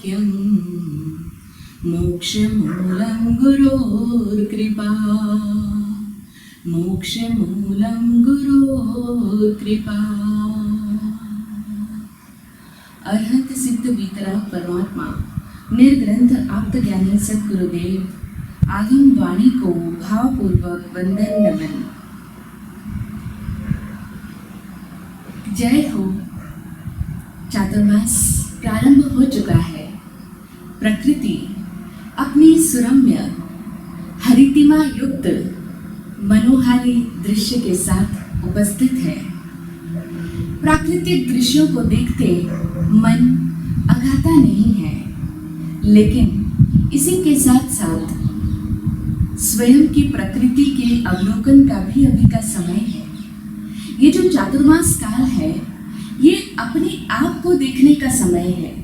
वाक्यम् मोक्षमूलं गुरोर्कृपा मोक्षमूलं गुरोर्कृपा। अरहत सिद्ध वितराग परमात्मा निर्ग्रंथ आप्त ज्ञानी सद्गुरुदेव आगम वाणी को भावपूर्वक वंदन नमन। जय हो। चातुर्मास प्रारंभ हो चुका है। प्रकृति अपनी सुरम्य हरितिमा युक्त मनोहारी दृश्य के साथ उपस्थित है। प्राकृतिक दृश्यों को देखते मन अघाता नहीं है, लेकिन इसी के साथ साथ स्वयं की प्रकृति के अवलोकन का भी अभी का समय है। ये जो चातुर्मास काल है, ये अपने आप को देखने का समय है।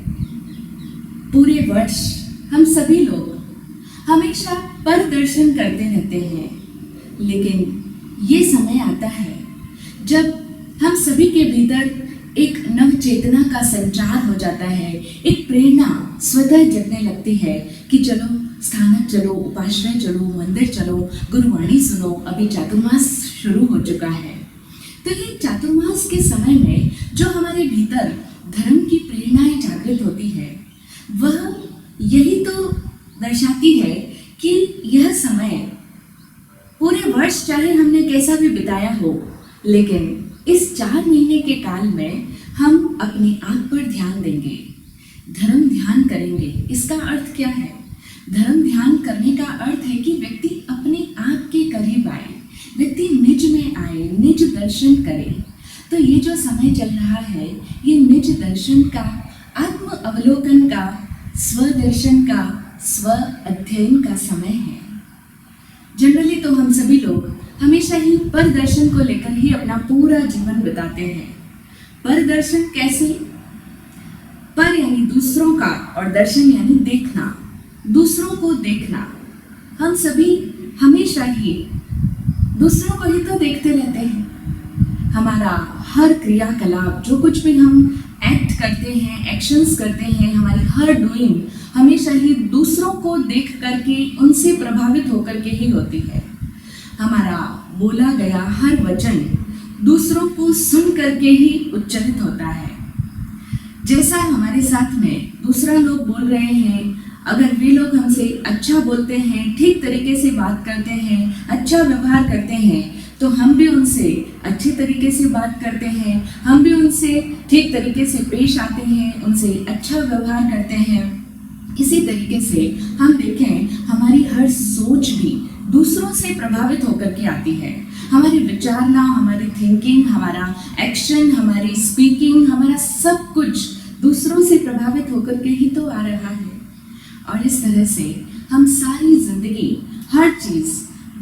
पूरे वर्ष हम सभी लोग हमेशा पर दर्शन करते रहते हैं, लेकिन ये समय आता है जब हम सभी के भीतर एक नव चेतना का संचार हो जाता है। एक प्रेरणा स्वतः जगने लगती है कि चलो स्थानक चलो, उपाश्रय चलो, मंदिर चलो, गुरुवाणी सुनो। अभी चातुर्मास शुरू हो चुका है। तो ये चातुर्मास के समय में जो हमारे भीतर धर्म की प्रेरणाएं जागृत होती है, वह यही तो दर्शाती है कि यह समय पूरे वर्ष चाहे हमने कैसा भी बिताया हो, लेकिन इस 4 महीने के काल में हम अपने आप पर ध्यान देंगे, धर्म ध्यान करेंगे। इसका अर्थ क्या है? धर्म ध्यान करने का अर्थ है कि व्यक्ति अपने आप के करीब आए, व्यक्ति निज में आए, निज दर्शन करे। तो ये जो समय चल रहा है, ये निज दर्शन का, आत्म अवलोकन का, स्वदर्शन का, स्व अध्ययन का समय है। जनरली तो हम सभी लोग हमेशा ही पर दर्शन को लेकर ही अपना पूरा जीवन बिताते हैं। पर दर्शन कैसे? पर यानी दूसरों का, और दर्शन यानी देखना, दूसरों को देखना। हम सभी हमेशा ही दूसरों को ही तो देखते रहते हैं। हमारा हर क्रियाकलाप, जो कुछ भी हम एक्ट करते हैं, एक्शंस करते हैं, हमारी हर डूइंग हमेशा ही दूसरों को देख करके, उनसे प्रभावित होकर के ही होती है। हमारा बोला गया हर वचन दूसरों को सुन करके ही उच्चारित होता है। जैसा हमारे साथ में दूसरा लोग बोल रहे हैं, अगर वे लोग हमसे अच्छा बोलते हैं, ठीक तरीके से बात करते हैं, अच्छा व्यवहार करते हैं, तो हम भी उनसे अच्छे तरीके से बात करते हैं, हम भी उनसे ठीक तरीके से पेश आते हैं, उनसे अच्छा व्यवहार करते हैं। इसी तरीके से हम देखें, हमारी हर सोच भी दूसरों से प्रभावित होकर के आती है। हमारी विचारना, हमारी थिंकिंग, हमारा एक्शन, हमारी स्पीकिंग, हमारा सब कुछ दूसरों से प्रभावित होकर के ही तो आ रहा है। और इस तरह से हम सारी जिंदगी, हर चीज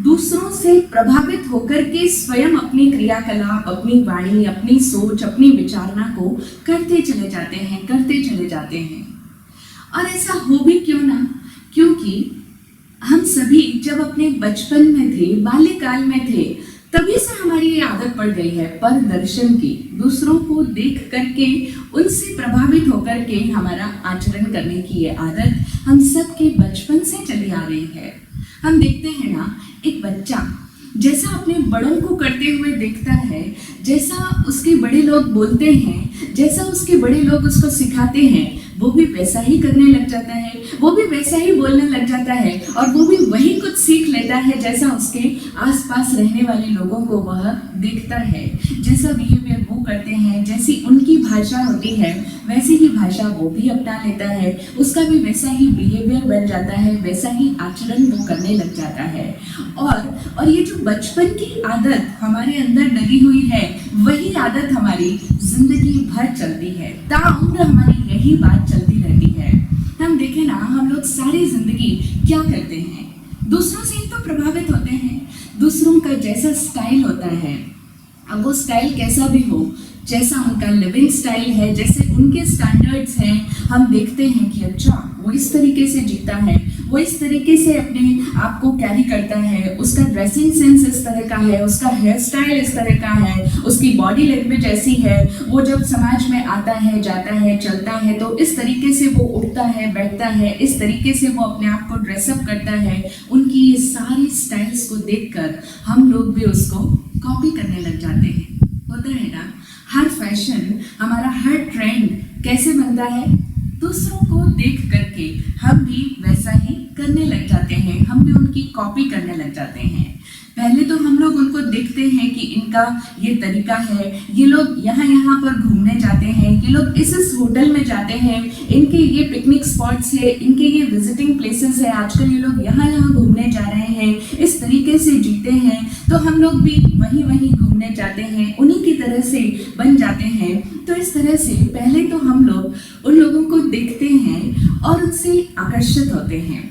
दूसरों से प्रभावित होकर के स्वयं अपनी क्रियाकलाप, अपनी वाणी, अपनी सोच, अपनी विचारना को करते चले जाते हैं, करते चले जाते हैं। और ऐसा हो भी क्यों ना? क्योंकि हम सभी जब अपने बचपन में थे, बाल्यकाल में थे, तभी से हमारी ये आदत पड़ गई है पर दर्शन की। दूसरों को देख करके, उनसे प्रभावित होकर के हमारा आचरण करने की ये आदत हम सब के बचपन से चली आ रही है। हम देखते हैं ना, एक बच्चा जैसा अपने बड़ों को करते हुए देखता है, जैसा उसके बड़े लोग बोलते हैं, जैसा उसके बड़े लोग उसको सिखाते हैं, वो भी वैसा ही करने लग जाता है, वो भी वैसा ही बोलने लग जाता है, और वो भी वही कुछ सीख लेता है जैसा उसके आसपास रहने वाले लोगों को वह देखता है। जैसा बिहेवियर वो करते हैं, जैसी उनकी भाषा होती है, वैसी ही भाषा वो भी अपना लेता है, उसका भी वैसा ही बिहेवियर बन जाता है, वैसा ही आचरण वो करने लग जाता है। और ये जो बचपन की आदत हमारे अंदर डली हुई है, वही आदत हमारी जिंदगी भर चलती है। ताउम्र हमारी यही बात चलती रहती है। हम देखें ना, हम लोग सारी जिंदगी क्या करते हैं? दूसरों से ही तो प्रभावित होते हैं। दूसरों का जैसा स्टाइल होता है, अब वो स्टाइल कैसा भी हो, जैसा उनका लिविंग स्टाइल है, जैसे उनके स्टैंडर्ड्स हैं, हम देखते हैं कि अच्छा वो इस तरीके से जीता है, वो इस तरीके से अपने आप को कैरी करता करता है, उसका ड्रेसिंग सेंस इस तरह का है, उसका हेयर स्टाइल इस तरह का है, उसकी बॉडी लैंग्वेज ऐसी है, वो जब समाज में आता है, जाता है, चलता है तो इस तरीके से वो उठता है, बैठता है, इस तरीके से वो अपने आप को ड्रेसअप करता है, उनकी ये सारी स्टाइल्स को देखकर हम लोग भी उसको कॉपी करने लग जाते हैं। होता है ना, हर फैशन, हमारा हर ट्रेंड कैसे बनता है? दूसरों को देख करके हम भी वैसा ही करने लग जाते हैं, हम भी उनकी कॉपी करने लग जाते हैं। पहले तो हम लोग उनको देखते हैं कि इनका ये तरीका है, ये लोग यहाँ पर घूमने जाते हैं, ये लोग इस होटल में जाते हैं, इनके ये पिकनिक स्पॉट्स है, इनके ये विजिटिंग प्लेसेस है, आजकल ये लोग यहाँ घूमने जा रहे हैं, इस तरीके से जीते हैं, तो हम लोग भी वहीं घूमने जाते हैं, उन्हीं की तरह से बन जाते हैं। तो इस तरह से पहले तो हम लोग उन लोगों को देखते हैं और उनसे आकर्षित होते हैं।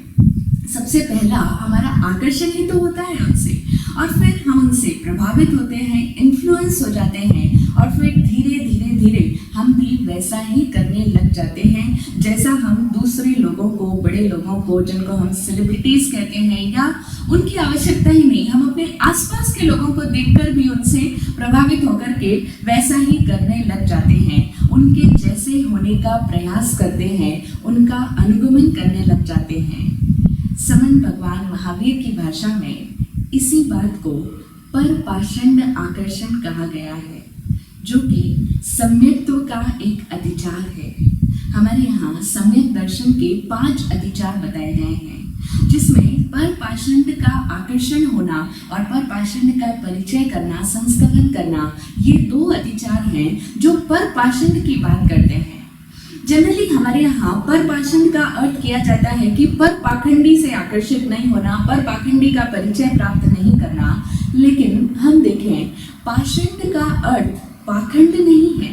सबसे पहला हमारा आकर्षण ही तो होता है उनसे, और फिर हम उनसे प्रभावित होते हैं, इन्फ्लुएंस हो जाते हैं, और फिर धीरे धीरे हम भी वैसा ही करने लग जाते हैं जैसा हम दूसरे लोगों को, बड़े लोगों को, जिनको हम सेलिब्रिटीज कहते हैं, या उनकी आवश्यकता ही नहीं, हम अपने आसपास के लोगों को देखकर भी उनसे प्रभावित होकर के वैसा ही करने लग जाते हैं, उनके जैसे होने का प्रयास करते हैं, उनका अनुगमन करने लग जाते हैं। समन भगवान महावीर की भाषा में इसी बात को परपाषंड आकर्षण कहा गया है, जो कि सम्यक्त्व का एक अधिचार है। हमारे यहाँ सम्यक दर्शन के 5 अधिचार बताए गए हैं, जिसमें परपाषंड का आकर्षण होना और परपाषंड का परिचय करना, संस्तवन करना, ये 2 अधिचार हैं जो परपाषंड की बात करते हैं। जनरली हमारे यहाँ परपाषंड का अर्थ किया जाता है कि परपाखंडी से आकर्षित नहीं होना, परपाखंडी का परिचय प्राप्त नहीं करना, लेकिन हम देखें पाषंड का अर्थ पाखंड नहीं है।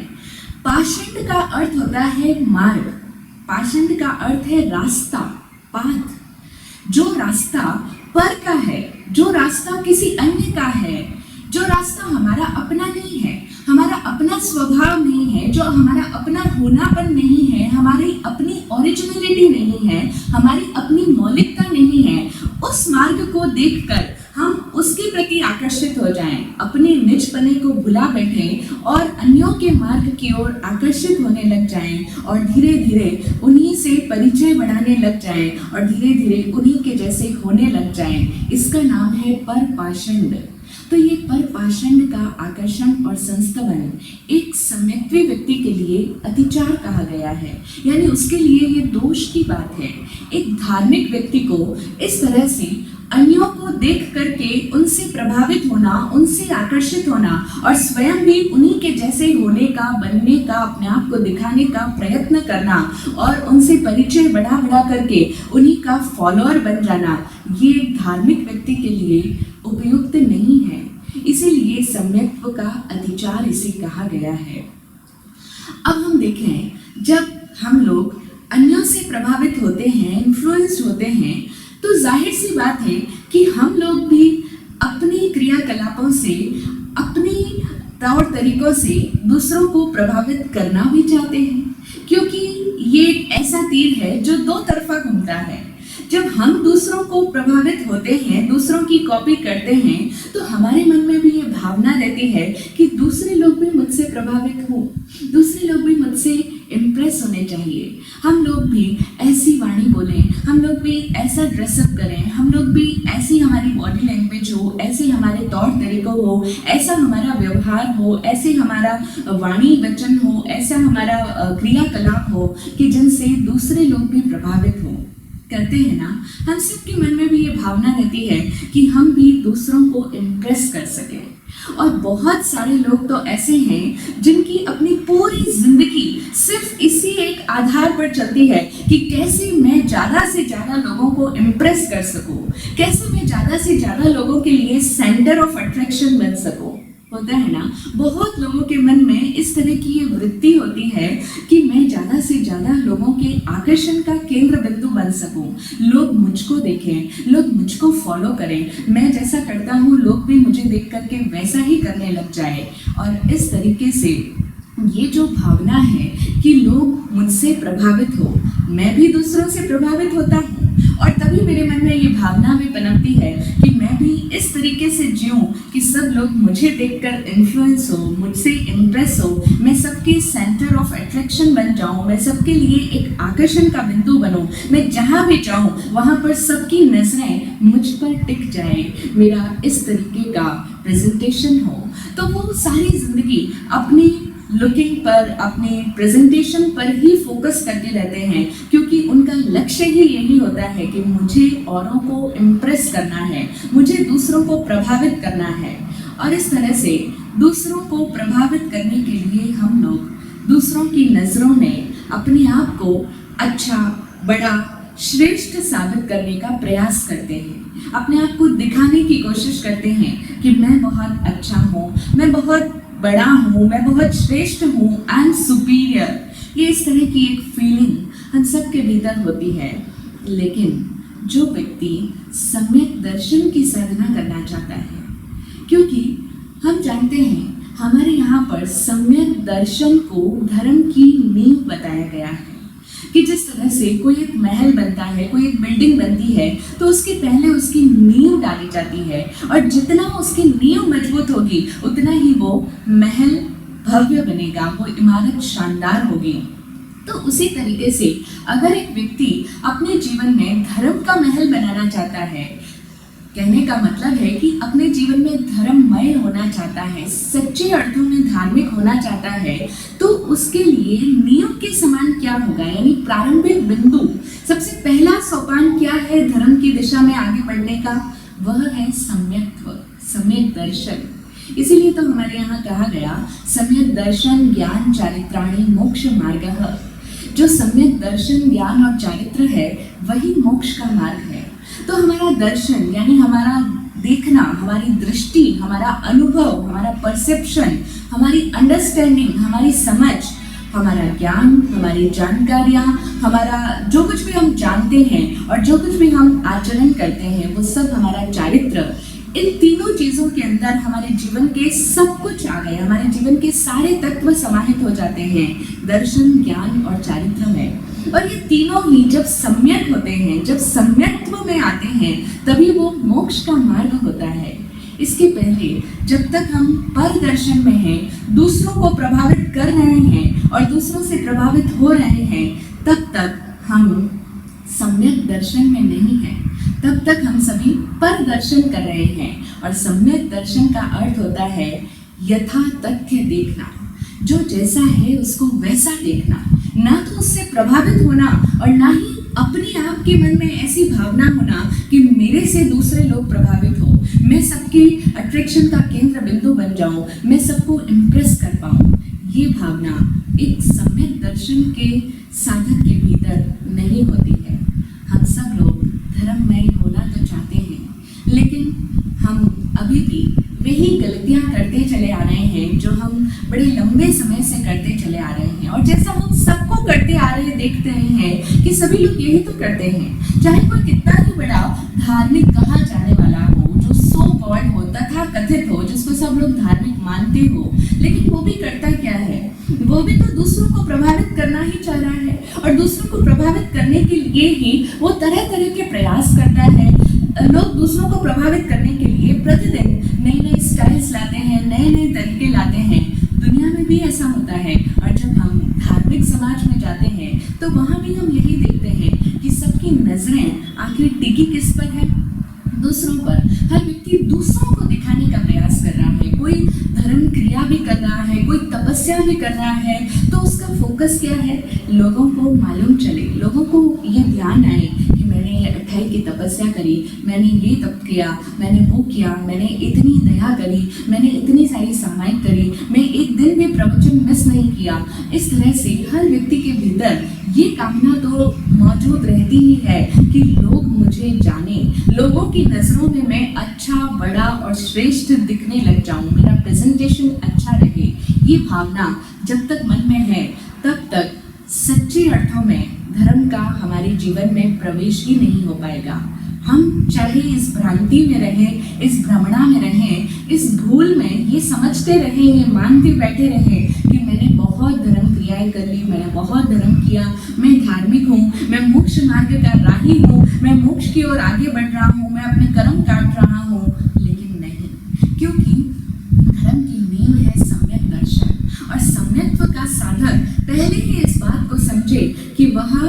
पाषंड का अर्थ होता है मार्ग, पाषंड का अर्थ है रास्ता, पाथ। जो रास्ता पर का है, जो रास्ता किसी अन्य का है, जो रास्ता हमारा अपना नहीं है, हमारा अपना स्वभाव नहीं है, जो हमारा अपना होनापन नहीं है, हमारी अपनी ओरिजिनलिटी नहीं है, हमारी अपनी मौलिकता नहीं है, उस मार्ग को देखकर हम उसके प्रति आकर्षित हो जाएं, अपने निजपने को भुला बैठें और अन्यों के मार्ग की ओर आकर्षित होने लग जाएं, और धीरे धीरे उन्हीं से परिचय बढ़ाने लग जाएं, और धीरे धीरे उन्हीं के जैसे होने लग जाएं। इसका नाम है परपाषंड। तो ये परपाषंड का आकर्षण और संस्तवन एक सम्यक्त्वी व्यक्ति के लिए अतिचार कहा गया है, यानी उसके लिए ये दोष की बात है। एक धार्मिक व्यक्ति को इस तरह से अन्यों को देख करके उनसे प्रभावित होना, उनसे आकर्षित होना, और स्वयं भी उन्हीं के जैसे होने का, बनने का, अपने आप को दिखाने का प्रयत्न करना, और उनसे परिचय बढ़ा करके उन्हीं का फॉलोअर बन जाना, ये धार्मिक व्यक्ति के लिए उपयुक्त नहीं है। इसीलिए सम्यक्त्व का अधिचार इसे कहा गया है। अब हम देखें, जब हम लोग अन्यों से प्रभावित होते हैं, इन्फ्लुएंस होते हैं, तो जाहिर सी बात है कि हम लोग भी अपनी क्रियाकलापों से, अपनी तौर तरीकों से दूसरों को प्रभावित करना भी चाहते हैं, क्योंकि ये एक ऐसा तीर है जो 2 तरफा घूमता है। जब हम दूसरों को प्रभावित होते हैं, दूसरों की कॉपी करते हैं, तो हमारे मन में भी ये भावना रहती है कि दूसरे लोग भी मुझसे प्रभावित हों, दूसरे लोग भी मुझसे इम्प्रेस होने चाहिए, हम लोग भी ऐसी वाणी बोलें, हम लोग भी ऐसा ड्रेसअप करें, हम लोग भी ऐसी हमारी बॉडी लैंग्वेज हो, ऐसे हमारे तौर तरीकों हो, ऐसा हमारा व्यवहार हो, ऐसे हमारा वाणी वचन हो, ऐसा हमारा क्रियाकलाप हो कि जिनसे दूसरे लोग भी प्रभावित हों। करते हैं ना, हम सबके मन में भी ये भावना रहती है कि हम भी दूसरों को इम्प्रेस कर सकें। और बहुत सारे लोग तो ऐसे हैं जिनकी अपनी पूरी जिंदगी सिर्फ इसी एक आधार पर चलती है कि कैसे मैं ज़्यादा से ज़्यादा लोगों को इम्प्रेस कर सकूं, कैसे मैं ज़्यादा से ज़्यादा लोगों के लिए सेंटर ऑफ अट्रैक्शन बन सकूं। होता है ना, बहुत लोगों के मन में इस तरह की ये वृत्ति होती है कि मैं ज़्यादा से ज़्यादा लोगों के आकर्षण का केंद्र बिंदु बन सकूं, लोग मुझको देखें, लोग मुझको फॉलो करें, मैं जैसा करता हूँ लोग भी मुझे देख करके वैसा ही करने लग जाए। और इस तरीके से ये जो भावना है कि लोग मुझसे प्रभावित हो, मैं भी दूसरों से प्रभावित होता हूँ, और तभी मेरे मन में ये भावना भी पनपती है कि मैं लोग मुझे देखकर इन्फ्लुएंस हो, मुझसे इम्प्रेस हो, मैं सबके सेंटर ऑफ अट्रैक्शन बन जाऊं, मैं सबके लिए एक आकर्षण का बिंदु बनूं, मैं जहां भी जाऊं वहां पर सबकी नजरें मुझ पर टिक जाए, मेरा इस तरीके का प्रेजेंटेशन हो, तो वो सारी जिंदगी अपनी लुकिंग पर, अपने प्रेजेंटेशन पर ही फोकस करते रहते हैं, क्योंकि उनका लक्ष्य ही यही होता है कि मुझे औरों को इम्प्रेस करना है, मुझे दूसरों को प्रभावित करना है। और इस तरह से दूसरों को प्रभावित करने के लिए हम लोग दूसरों की नज़रों में अपने आप को अच्छा, बड़ा, श्रेष्ठ साबित करने का प्रयास करते हैं, अपने आप को दिखाने की कोशिश करते हैं कि मैं बहुत अच्छा हूँ, मैं बहुत बड़ा हूँ, मैं बहुत श्रेष्ठ हूँ, आई एम सुपीरियर। ये इस तरह की एक फीलिंग हम सब के भीतर होती है। लेकिन जो व्यक्ति सम्यक दर्शन की साधना करना चाहता है, क्योंकि हम जानते हैं हमारे यहाँ पर सम्यक दर्शन को धर्म की नींव बताया गया है कि जिस तरह से कोई एक महल बनता है, कोई एक बिल्डिंग बनती है, तो उसके पहले उसकी नींव डाली जाती है, और जितना उसकी नींव मजबूत होगी उतना ही वो महल भव्य बनेगा, वो इमारत शानदार होगी। तो उसी तरीके से अगर एक व्यक्ति अपने जीवन में धर्म का महल बनाना चाहता है, कहने का मतलब है कि अपने जीवन में धर्ममय होना चाहता है, सच्चे अर्थों में धार्मिक होना चाहता है, तो उसके लिए नींव के समान क्या होगा, यानी प्रारंभिक बिंदु, सबसे पहला सोपान क्या है धर्म की दिशा में आगे बढ़ने का, वह है सम्यक्त्व, सम्यक दर्शन। इसीलिए तो हमारे यहाँ कहा गया सम्यक दर्शन ज्ञान चारित्राणि मोक्ष मार्गः। जो सम्यक दर्शन, ज्ञान और चारित्र है वही मोक्ष का मार्ग है। तो हमारा दर्शन यानी हमारा देखना, हमारी दृष्टि, हमारा अनुभव, हमारा परसेप्शन, हमारी अंडरस्टैंडिंग, हमारी समझ, हमारा ज्ञान, हमारी जानकारियाँ, हमारा जो कुछ भी हम जानते हैं और जो कुछ भी हम आचरण करते हैं, वो सब हमारा चारित्र, इन तीनों चीज़ों के अंदर हमारे जीवन के सब कुछ आ गए, हमारे जीवन के सारे तत्व समाहित हो जाते हैं दर्शन, ज्ञान और चारित्र में। और ये तीनों ही जब सम्यक होते हैं, जब सम्यक्त्व में आते हैं, तभी वो मोक्ष का मार्ग होता है। इसके पहले जब तक हम पर दर्शन में हैं, दूसरों को प्रभावित कर रहे हैं और दूसरों से प्रभावित हो रहे हैं, तब तक हम सम्यक दर्शन में नहीं हैं, तब तक हम सभी पर दर्शन कर रहे हैं। और सम्यक दर्शन का अर्थ होता है यथा तथ्य देखना, जो जैसा है उसको वैसा देखना, ना तो उससे प्रभावित होना और ना ही अपने आप के मन में ऐसी भावना होना कि मेरे से दूसरे लोग प्रभावित हो, मैं सबके अट्रैक्शन का केंद्र बिंदु बन जाऊं, मैं सबको इम्प्रेस कर पाऊं। ये भावना एक सम्यक दर्शन के साधक के भीतर नहीं होती है। हम सब लोग धर्ममय होना तो चाहते हैं, लेकिन हम अभी भी वही गलतियां करते चले आ रहे हैं जो हम बड़े लंबे समय से करते चले आ रहे हैं, और जैसा हम सबको करते आ रहे देखते हैं कि सभी लोग यही तो करते हैं। चाहे कोई कितना ही बड़ा धार्मिक कहा जाने वाला हो, जो सो कॉल्ड हो, तथा कथित हो, जिसको सब लोग धार्मिक मानते हो, लेकिन वो भी करता क्या है, वो भी तो दूसरों को प्रभावित करना ही चाह रहा है, और दूसरों को प्रभावित करने के लिए ही वो तरह तरह के प्रयास करता है। लोग दूसरों को प्रभावित करने के लिए प्रतिदिन नई नई स्टाइल्स लाते हैं, नए नए तरीके लाते हैं। दुनिया में भी ऐसा होता है, और जब हम धार्मिक समाज में जाते हैं तो वहाँ भी हम यही देखते हैं कि सबकी नजरें आखिर टिकी किस पर है, दूसरों पर। हर व्यक्ति दूसरों को दिखाने का प्रयास कर रहा है, कोई धर्म क्रिया भी कर रहा है, कोई तपस्या भी कर रहा है, तो उसका फोकस क्या है, लोगों को मालूम चले, लोगों को ये ध्यान आए कि मैंने ये 28 की तपस्या करी, मैंने ये तप किया, मैंने वो किया, मैंने इतनी दया करी, मैंने इतनी सारी सामायिक करी, मैं एक दिन भी प्रवचन मिस नहीं किया। इस तरह से हर व्यक्ति के भीतर ये कामना तो मौजूद रहती ही है कि लोग मुझे जाने, लोगों की नज़रों में मैं अच्छा, बड़ा और श्रेष्ठ दिखने लग जाऊं, मेरा प्रेजेंटेशन अच्छा रहे। ये भावना जब तक मन में है, तब तक सच्चे अर्थों में धर्म का हमारे जीवन में प्रवेश ही नहीं हो पाएगा। हम चाहे इस भ्रांति में रहें, इस भ्रमणा में रहें, इस भूल में ये समझते रहें, ये मानते बैठे रहें कि मैंने बहुत धर्म क्रियाएं कर ली, मैंने बहुत धर्म किया, मैं धार्मिक हूँ, मैं मोक्ष मार्ग का राही हूँ, मैं मोक्ष की ओर आगे बढ़ रहा हूँ, मैं अपने कर्म काट रहा हूँ। लेकिन नहीं, क्योंकि समझे कि वह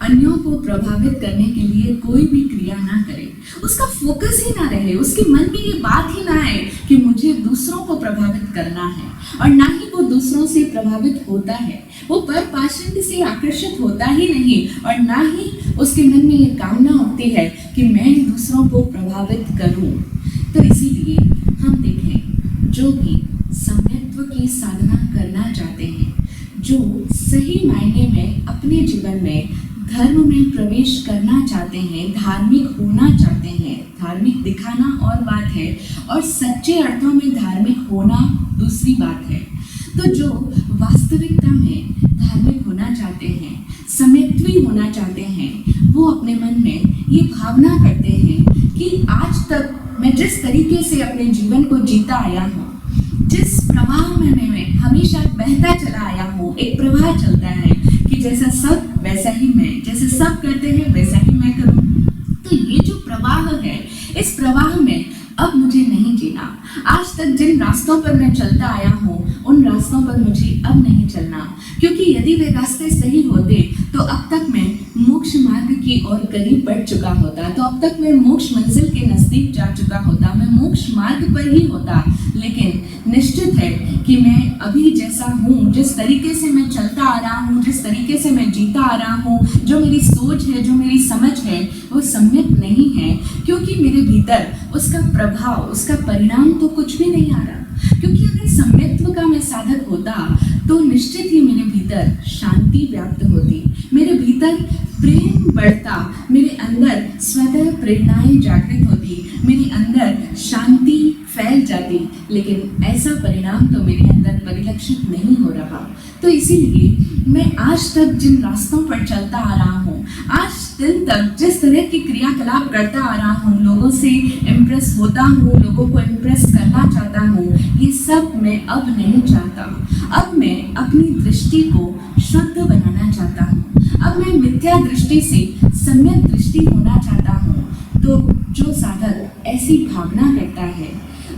अन्यों को प्रभावित करने के लिए कोई भी क्रिया ना करे, उसका फोकस ही ना रहे, उसके मन में ये बात ही ना आए कि मुझे दूसरों को प्रभावित करना है, और ना ही वो दूसरों से प्रभावित होता है, वो पर पाषाण से आकर्षित होता ही नहीं, और ना ही उसके मन में ये कामना होती है कि मैं दूसरों को प्रभावित करूं। तो इसीलिए हम देखें, जो भी सम्यक्त्व की साधना करना चाहते हैं, जो सही मायने में अपने जीवन में धर्म में प्रवेश करना चाहते हैं, धार्मिक होना चाहते हैं, धार्मिक दिखाना और बात है और सच्चे अर्थों में धार्मिक होना दूसरी बात है। तो जो वास्तविकता में धार्मिक होना चाहते हैं, सम्यक्त्वी होना चाहते हैं, वो अपने मन में ये भावना करते हैं कि आज तक मैं जिस तरीके से अपने जीवन को जीता आया हूँ, जिस प्रवाह में मैं हमेशा बहता चला आया हूँ, एक प्रवाह चलता है कि जैसा सब वैसा ही मैं, जैसे सब करते हैं वैसा ही मैं करूँ। तो ये जो प्रवाह है, इस प्रवाह में अब मुझे नहीं जीना। आज तक जिन रास्तों पर मैं चलता आया हूँ, उन रास्तों पर मुझे अब नहीं चलना, क्योंकि यदि वे रास्ते सही होते तो अब तक मैं मोक्ष मार्ग की ओर करीब बढ़ चुका होता, तो अब तक मैं मोक्ष मंजिल के नजदीक जा चुका होता, मैं मोक्ष मार्ग पर ही होता। लेकिन निश्चित है कि मैं अभी जैसा हूँ, जिस तरीके से मैं चलता आ रहा हूँ, जिस तरीके से मैं जीता आ रहा हूँ, जो मेरी सोच है, जो मेरी समझ है, वो सम्यक नहीं है, क्योंकि मेरे भीतर उसका प्रभाव, उसका परिणाम तो कुछ भी नहीं आ रहा। क्योंकि अगर सम्यक्त्व का मैं साधक होता तो निश्चित ही मेरे भीतर शांति व्याप्त होती, मेरे भीतर प्रेम बढ़ता, मेरे अंदर स्वतः प्रेरणाएं जागृत होती, मेरे अंदर शांति फैल जाती। लेकिन ऐसा परिणाम तो मेरे अंदर परिलक्षित नहीं हो रहा। तो इसीलिए मैं आज तक जिन रास्तों पर चलता आ रहा हूँ, आज दिन तक जिस तरह की क्रियाकलाप करता आ रहा हूँ, लोगों से इम्प्रेस होता हूँ, लोगों को इम्प्रेस करना चाहता हूँ, ये सब मैं अब नहीं चाहता। अब मैं अपनी दृष्टि को शुद्ध बनाना चाहता हूँ, अब मैं मिथ्या दृष्टि से सम्यक दृष्टि होना चाहता हूँ। तो जो साधक ऐसी भावना करता है,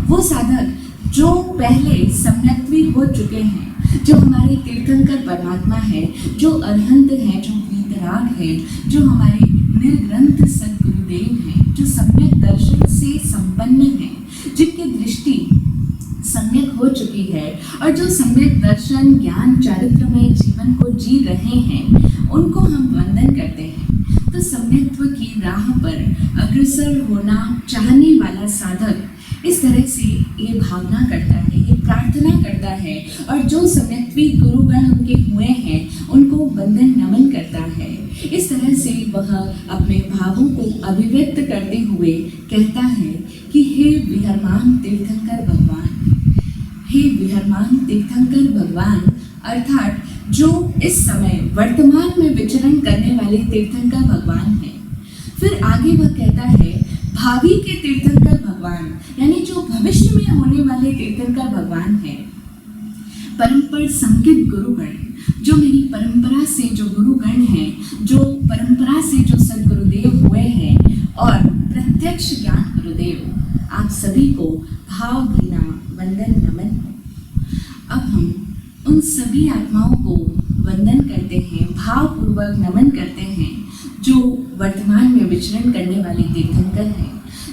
वो साधक जो पहले सम्यक्त्वी हो चुके हैं, जो हमारे तीर्थंकर परमात्मा है, जो अरहंत है, जो वीतराग है, जो हमारे निर्ग्रंथ सद्गुरुदेव हैं, जो सम्यक दर्शन से संपन्न हैं, जिनकी दृष्टि सम्यक हो चुकी है और जो सम्यक दर्शन ज्ञान चारित्रमय जीवन को जी रहे हैं, उनको हम वंदन करते हैं। तो सम्यक्त्व की राह पर अग्रसर होना चाहने वाला साधक इस तरह से ये भावना करता है, ये प्रार्थना करता है, और जो सम्यक्त्वी गुरुगण उनके हुए हैं उनको वंदन नमन करता है। इस तरह से वह अपने भावों को अभिव्यक्त करते हुए कहता है कि हे विहरमान तीर्थंकर भगवान, हे विहरमान तीर्थंकर भगवान, अर्थात जो इस समय वर्तमान में विचरण करने वाले तीर्थंकर भगवान हैं। फिर आगे वह कहता है भावी के तीर्थंकर भगवान, यानी जो भविष्य में होने वाले तीर्थंकर भगवान हैं, परंपर संकित गुरुगण, जो मेरी परंपरा से जो गुरुगण हैं, जो परंपरा से जो सद्गुरुदेव हुए हैं, और प्रत्यक्ष ज्ञान गुरुदेव, आप सभी को भावभीना वंदन नमन। अब हम उन सभी आत्माओं को वंदन करते हैं, भावपूर्वक नमन करते हैं, जो वर्तमान में विचरण करने वाले तीर्थंकर हैं,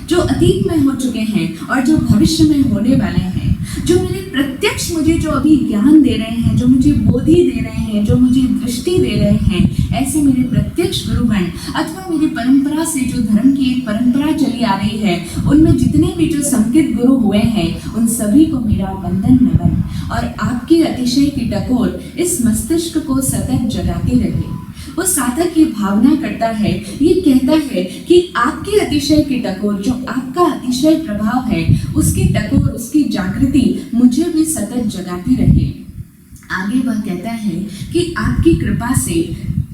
जो अतीत में हो चुके हैं और जो भविष्य में होने वाले हैं, जो मेरे प्रत्यक्ष मुझे जो अभी ज्ञान दे रहे हैं, जो मुझे बोधि दे रहे हैं, जो मुझे दृष्टि दे रहे हैं, ऐसे मेरे प्रत्यक्ष गुरुगण अथवा मेरी परंपरा से जो धर्म की एक परंपरा चली आ रही है, उनमें जितने भी जो संकित गुरु हुए हैं, उन सभी को मेरा वंदन नमन। और आपकी अतिशय की टकोर इस मस्तिष्क को सतत जगाती रहे। वो साधक ये भावना करता है, ये कहता है कि आपके अतिशय की टकोर, जो आपका अतिशय प्रभाव है, उसकी टकोर, उसकी जागृति मुझे भी सतत जगाती रहे। आगे वह कहता है कि आपकी कृपा से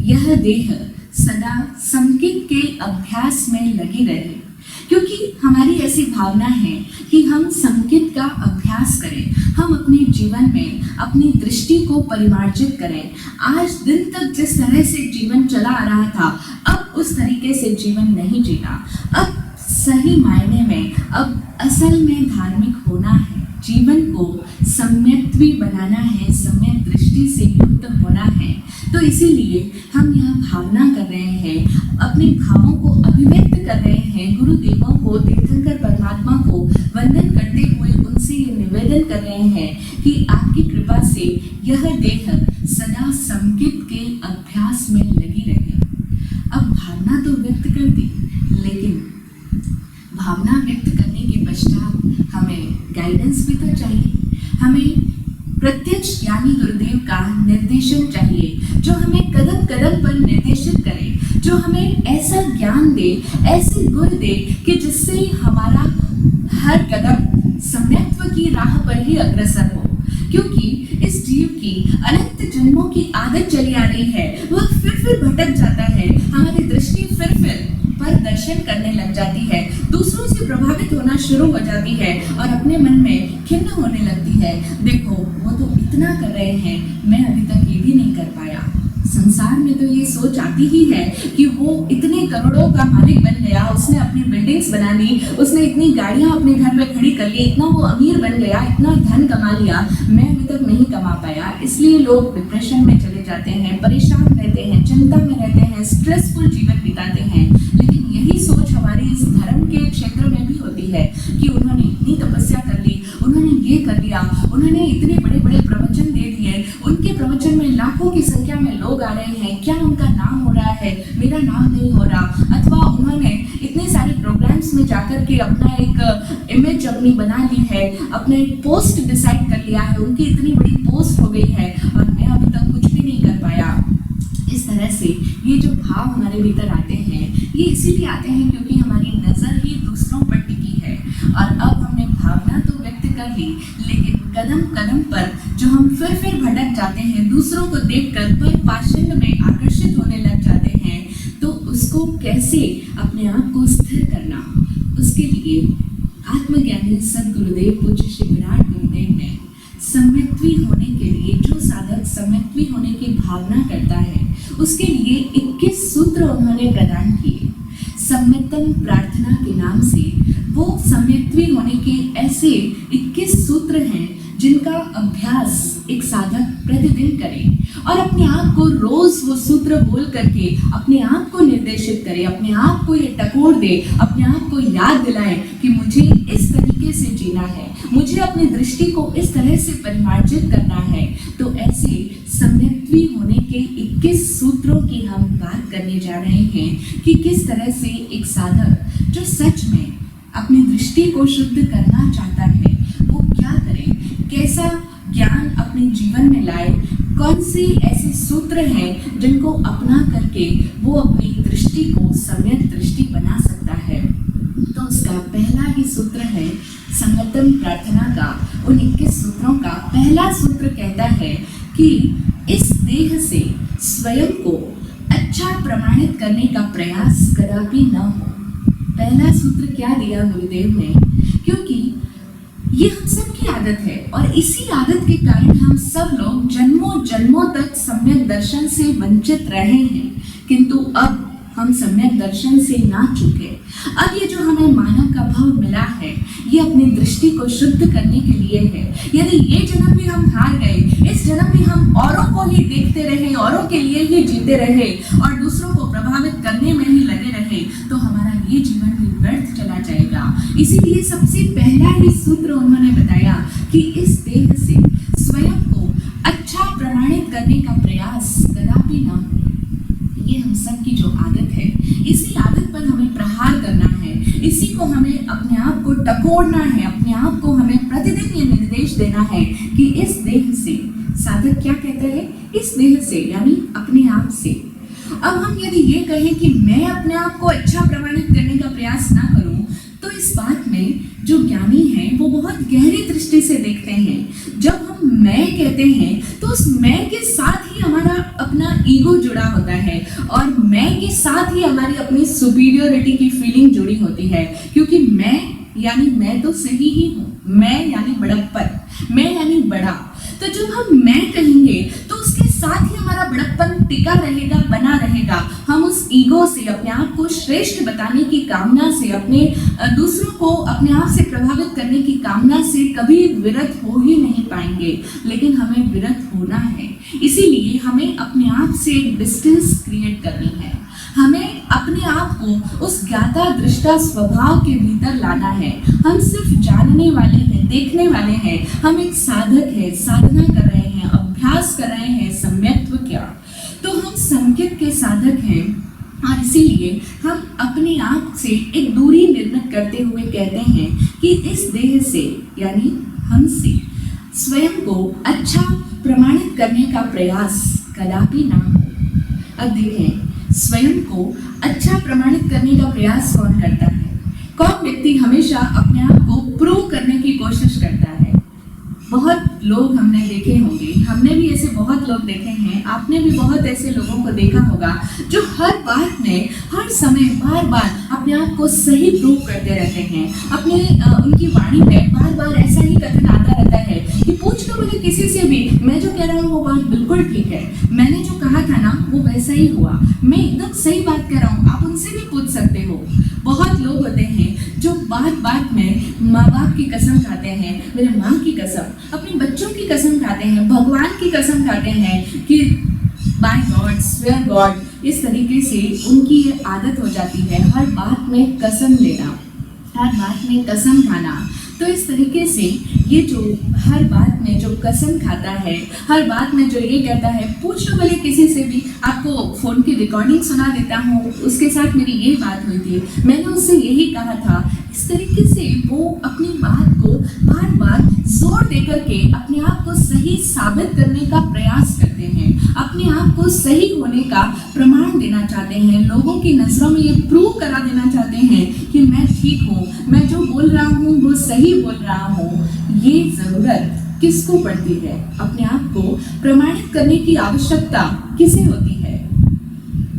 यह देह सदा संकित के अभ्यास में लगी रहे, क्योंकि हमारी ऐसी भावना है कि हम संकित का अभ्यास करें, हम अपने जीवन में अपनी दृष्टि को परिमार्जित करें। आज दिन तक जिस तरह से जीवन चला आ रहा था, अब उस तरीके से जीवन नहीं जीना। अब सही मायने में, अब असल में धार्मिक होना है। जीवन को सम्यक्त्वी बनाना है, सम्यक दृष्टि से युक्त होना है, तो इसीलिए हम यह भावना कर रहे हैं, अपने भावों को अभिव्यक्त कर रहे हैं, गुरुदेवों को, तीर्थंकर परमात्मा को वंदन करते हुए उनसे ये निवेदन कर रहे हैं कि आपकी कृपा से यह देह सदा संकित के अभ्यास में लगी रहे। अब भावना तो व्यक्त कर दी, लेकिन भावना व्यक्त करने के पश्चात हमें गाइडेंस भी तो चाहिए, हमें प्रत्यक्ष ज्ञानी गुरुदेव का निर्देशन चाहिए, जो हमें कदम कदम पर निर्देशित करे, जो हमें ऐसा ज्ञान दे, ऐसी गुण दे कि जिससे हमारा हर कदम सम्यक्त्व की राह पर ही अग्रसर हो। क्योंकि इस जीव की अनंत जन्मों की आदत चली आ रही है, वह फिर भटक जाता है, हमारी दृष्टि फिर पर दर्शन करने लग जाती है, दूसरों से प्रभावित होना शुरू हो जाती है और अपने मन में खिन्न होने लगती है। देखो वो तो इतना कर रहे हैं, मैं अभी तक ये भी नहीं कर पाया। संसार में तो ये सोच आती ही है कि वो इतने करोड़ों का मालिक बन गया, उसने अपनी बिल्डिंग्स बना ली, उसने इतनी गाड़ियां अपने घर में खड़ी कर ली, इतना वो अमीर बन गया, इतना धन कमा लिया, मैं अभी तक नहीं कमा पाया। इसलिए लोग डिप्रेशन में चले जाते हैं, परेशान रहते हैं, चिंता में रहते हैं, स्ट्रेसफुल जीवन बिताते हैं। लेकिन यही सोच हमारी इस धर्म के क्षेत्र में भी होती है कि उन्होंने इतनी तपस्या कर ली, उन्होंने ये कर लिया, उन्होंने इतने बड़े बड़े प्रवचन दे दिए, उनके प्रवचन में लाखों की संख्या में लोग आ रहे हैं, क्या उनका नाम हो रहा है, मेरा नाम नहीं हो रहा। अथवा उन्होंने इतने सारे प्रोग्राम्स में जाकर के अपना एक इमेज अपनी बना ली है, अपना एक पोस्ट डिसाइड कर लिया है, उनकी इतनी बड़ी पोस्ट हो गई है और मैं अभी तक कुछ भी नहीं कर पाया। इस तरह से ये जो भाव हमारे भीतर आते हैं, ये इसीलिए आते हैं क्योंकि हमारी नज़र ही दूसरों पर टिकी है। और अब हमने भावना तो व्यक्त कर ली, लेकिन कदम कदम पर जो हम फिर भटक जाते हैं, दूसरों को देखकर पर पाषाण में आकर्षित होने लग जाते हैं, तो उसको कैसे अपने आप को स्थिर करना, उसके लिए आत्मज्ञानी सद्गुरुदेव पूज्य श्री विराट गुरुदेव ने सम्यक्त्वी होने के लिए, जो साधक सम्यक्त्वी होने की भावना करता है, उसके लिए 21 सूत्र उन्होंने प्रदान किए। सम्यक्तम प्रार्थना के नाम से वो सम्यक्त्वी होने के ऐसे 21 सूत्र हैं जिनका अभ्यास एक साधक प्रतिदिन करे और अपने आप को रोज वो सूत्र बोल करके अपने आप को निर्देशित करे, अपने आप को ये टकोर दे, अपने आप को याद दिलाए कि मुझे इस तरीके से जीना है, मुझे अपनी दृष्टि को इस तरह से परिमार्जित करना है। तो ऐसे सम्यक्त्वी होने के 21 सूत्रों की हम बात करने जा रहे हैं कि किस तरह से एक साधक जो सच में अपनी दृष्टि को शुद्ध करना चाहता है, वो क्या करे, कैसा ज्ञान अपने जीवन में लाए, कौन से ऐसे सूत्र हैं जिनको अपना करके वो अपनी दृष्टि को सम्यक दृष्टि बना सकता है। तो उसका पहला ही सूत्र है संगतम प्रार्थना का। उन 21 सूत्रों का पहला सूत्र कहता है कि इस देह से स्वयं को अच्छा प्रमाणित करने का प्रयास कदापि न हो। पहला सूत्र क्या दिया गुरुदेव ने, क्योंकि ये हम सब की आदत है और इसी आदत के कारण हम सब लोग जन्मों जन्मों तक सम्यक दर्शन से वंचित रहे हैं, किंतु अब हम सम्यक दर्शन से ना चुके। अब ये जो हमें मानव का भाव मिला है, ये अपनी दृष्टि को शुद्ध करने के लिए है। यदि ये जन्म भी हम हार गए, इस जन्म में हम औरों को ही देखते रहे, औरों के लिए ही जीते रहे और दूसरों को प्रभावित करने में ही लगे रहे, तो हमारा ये जीवन भी व्यर्थ चला जाएगा। इसीलिए सबसे पहला ही सूत्र उन्होंने बताया कि इस देह से स्वयं को अच्छा प्रमाणित करने का प्रयास कदापि न हो। ये हम सब की जो आदत है, इसी आदत पर हमें प्रहार करना है, इसी को हमें अपने आप को टकोरना है, अपने आप को हमें प्रतिदिन ये निर्देश देना है कि इस देह से, साधक क्या कहते हैं, इस देह से यानी अपने आप से। अब हम यदि ये कहें कि मैं अपने आप को अच्छा प्रमाणित करने का प्रयास ना करूं, तो इस बात में जो ज्ञानी हैं वो बहुत गहरी दृष्टि से देखते हैं। जब हम मैं कहते हैं तो उस मैं के साथ ही हमारा अपना ईगो जुड़ा होता है और मैं के साथ ही हमारी अपनी सुपीरियोरिटी की फीलिंग जुड़ी होती है, क्योंकि मैं यानी मैं तो सही ही हूँ, मैं यानी बड़प्पन, मैं यानी बड़ा। तो जब हम मैं कहेंगे तो उसके साथ ही हमारा बड़प्पन टिका रहेगा, बना रहेगा। हम उस ईगो से अपने आप को को श्रेष्ठ बताने की कामना से, अपने दूसरों को अपने आप से प्रभावित करने की कामना से कभी विरत हो ही नहीं पाएंगे, लेकिन हमें विरत होना है। इसीलिए हमें अपने आप से डिस्टेंस क्रिएट करनी है। हमें अपने आप को उस ज्ञाता दृष्टा स्वभाव के भीतर लाना है। हम सिर्फ जानने वाले हैं, देखने वाले हैं। हम एक साधक है, साधना कर रहे हैं, अभ्यास कर रहे हैं सम्यक्त्व क्या। तो हम संकेत के साधक हैं और इसीलिए हम अपने आप से एक दूरी निर्मित करते हुए कहते हैं कि इस देह से यानी हमसे स्वयं को अच्छा प्रमाणित करने का प्रयास कदापि ना हो। अब देखें, स्वयं को अच्छा प्रमाणित करने का प्रयास कौन करता है? कौन व्यक्ति हमेशा अपने आप को प्रूव करने की कोशिश करता है? बहुत लोग हमने देखे होंगे, हमने भी ऐसे बहुत लोग देखे हैं, आपने भी बहुत ऐसे लोगों को देखा होगा जो हर बात में, हर समय बार बार अपने आप को सही प्रूव करते रहते हैं। अपने उनकी वाणी में बार बार ऐसा ही कथन आता रहता है कि पूछ लो मुझे किसी से भी, मैं जो कह रहा हूँ वो बात बिल्कुल ठीक है, मैंने जो कहा था ना वो वैसा ही हुआ, मैं एकदम सही बात कह रहा हूँ, आप उनसे भी पूछ सकते हो। बहुत लोग होते हैं जो बात बात में माँ बाप की कसम खाते हैं, मेरे माँ की कसम, अपने बच्चों की कसम खाते हैं, भगवान की कसम खाते हैं कि बाय गॉड, स्वेयर गॉड। इस तरीके से उनकी ये आदत हो जाती है हर बात में कसम लेना, हर बात में कसम खाना। तो इस तरीके से ये जो हर बात में जो कसम खाता है, हर बात में जो ये कहता है, पूछ लो भले किसी से भी, आपको फ़ोन की रिकॉर्डिंग सुना देता हूँ, उसके साथ मेरी ये बात हुई थी, मैंने उससे यही कहा था। इस तरीके से वो अपनी बात को बार बार जोर देकर के अपने आप को सही साबित करने का प्रयास करते हैं, अपने आप को सही होने का प्रमाण देना चाहते हैं, लोगों की नज़रों में ये प्रूव करा देना चाहते हैं कि मैं ठीक हूँ, मैं जो बोल रहा हूँ वो सही बोल रहा हूँ। ये ज़रूरत किसको पड़ती है? अपने आप को प्रमाणित करने की आवश्यकता किसे होती है?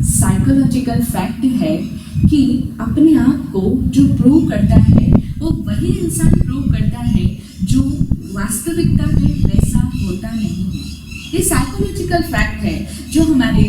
साइकोलॉजिकल फैक्ट है कि अपने आप को जो प्रूव करता है वो वही इंसान प्रूव करता है जो वास्तविकता में वैसा होता नहीं है। ये साइकोलॉजिकल फैक्ट है जो हमारे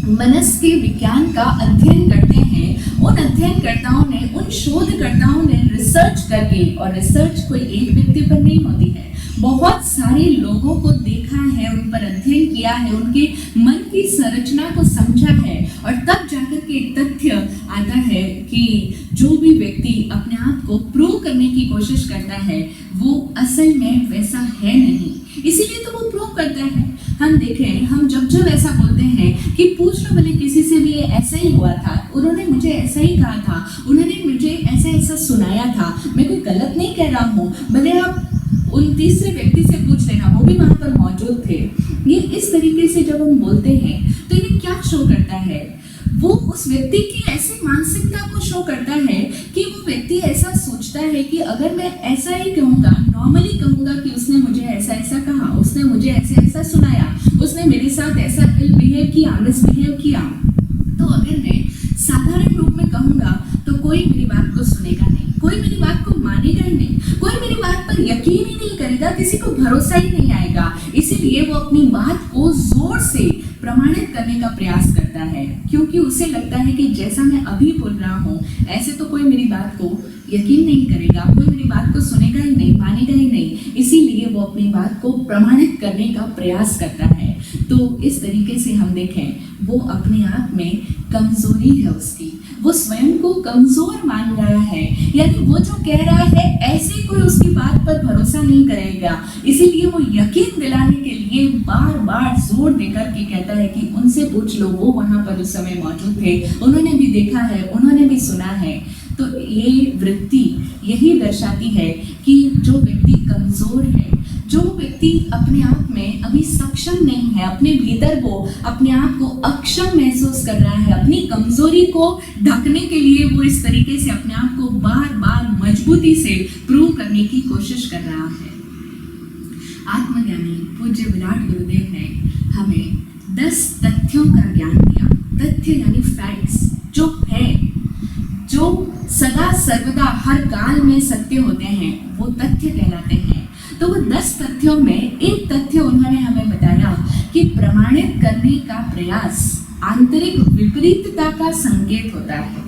मनस के विज्ञान का अध्ययन करते हैं। उन अध्ययनकर्ताओं ने, उन शोधकर्ताओं ने रिसर्च करके, और रिसर्च कोई एक व्यक्ति पर नहीं होती है, बहुत सारे लोगों को देखा है, उन पर अध्ययन किया है, उनके मन की संरचना को समझा है, और तब जाकर के एक तथ्य आता है कि जो भी व्यक्ति अपने आप को प्रूव करने की कोशिश करता है वो असल में वैसा है नहीं, इसीलिए तो वो प्रूव करता है। हम देखें, हम जब ऐसा बोलते हैं कि पूछ लो भले किसी से भी, ये ऐसा ही हुआ था, उन्होंने मुझे ऐसा ही कहा था, उन्होंने मुझे ऐसा ऐसा सुनाया था, मैं कोई गलत नहीं कह रहा हूँ, भले आप उन तीसरे व्यक्ति से पूछ लेना, वो भी वहाँ पर मौजूद थे। ये इस तरीके से जब हम बोलते हैं तो ये क्या शो करता है? वो उस व्यक्ति की ऐसी मानसिकता को शो करता है कि वो व्यक्ति ऐसा सोचता है कि अगर मैं ऐसा ही कहूँगा, नॉर्मली कहूँगा कि उसने मुझे ऐसा ऐसा कहा, उसने मुझे ऐसा ऐसा सुनाया, उसने मेरे साथ ऐसा इल बिहेव किया, मिसबिहेव किया, तो अगर मैं साधारण रूप में कहूँगा तो कोई मेरी बात को सुनेगा नहीं, कोई मेरी बात को मानेगा ही नहीं, कोई मेरी बात पर यकीन ही नहीं करेगा, किसी को भरोसा ही नहीं आएगा। इसीलिए वो अपनी बात को जोर से प्रमाणित करने का प्रयास करता है, क्योंकि उसे लगता है कि जैसा मैं अभी बोल रहा हूँ ऐसे तो कोई मेरी बात को यकीन नहीं करेगा, कोई मेरी बात को सुनेगा ही नहीं, मानेगा ही नहीं। इसीलिए वो अपनी बात को प्रमाणित करने का प्रयास करता है। तो इस तरीके से हम देखें, वो अपने आप में कमजोरी है उसकी, वो स्वयं को कमजोर मान रहा है, यानी वो जो कह रहा है ऐसे कोई उसकी बात पर भरोसा नहीं करेगा। इसीलिए वो यकीन दिलाने के लिए बार बार जोर देकर के कहता है कि उनसे पूछ लो, वो वहाँ पर उस समय मौजूद थे, उन्होंने भी देखा है, उन्होंने भी सुना है। तो ये वृत्ति यही दर्शाती है कि जो व्यक्ति कमजोर है, जो व्यक्ति अपने आप में अभी सक्षम नहीं है, अपने भीतर को, अपने आप को अक्षम महसूस कर रहा है, अपनी कमजोरी को ढकने के लिए वो इस तरीके से अपने आप को बार बार मजबूती से प्रूव करने की कोशिश कर रहा है। आत्मज्ञानी पूज्य विराट गुरुदेव ने हमें 10 तथ्यों का ज्ञान दिया। तथ्य यानी फैक्ट्स, जो है, जो सदा सर्वदा हर काल में सत्य होते हैं, वो तथ्य कहलाते हैं। तो वो 10 तथ्यों में एक तथ्य उन्होंने हमें बताया कि प्रमाणित करने का प्रयास आंतरिक विपरीतता का संकेत होता है।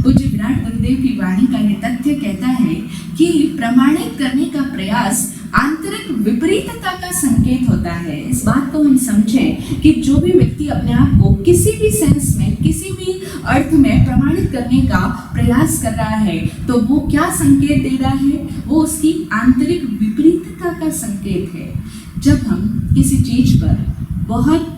पूज्य विराट गुरुदेव की वाणी का यह तथ्य कहता है कि प्रमाणित करने का प्रयास आंतरिक विपरीतता का संकेत होता है। इस बात को हम समझें कि जो भी व्यक्ति अपने आप को किसी भी सेंस में, किसी भी अर्थ में प्रमाणित करने का प्रयास कर रहा है, तो वो क्या संकेत दे रहा है? वो उसकी आंतरिक विपरीतता का संकेत है। जब हम किसी चीज पर बहुत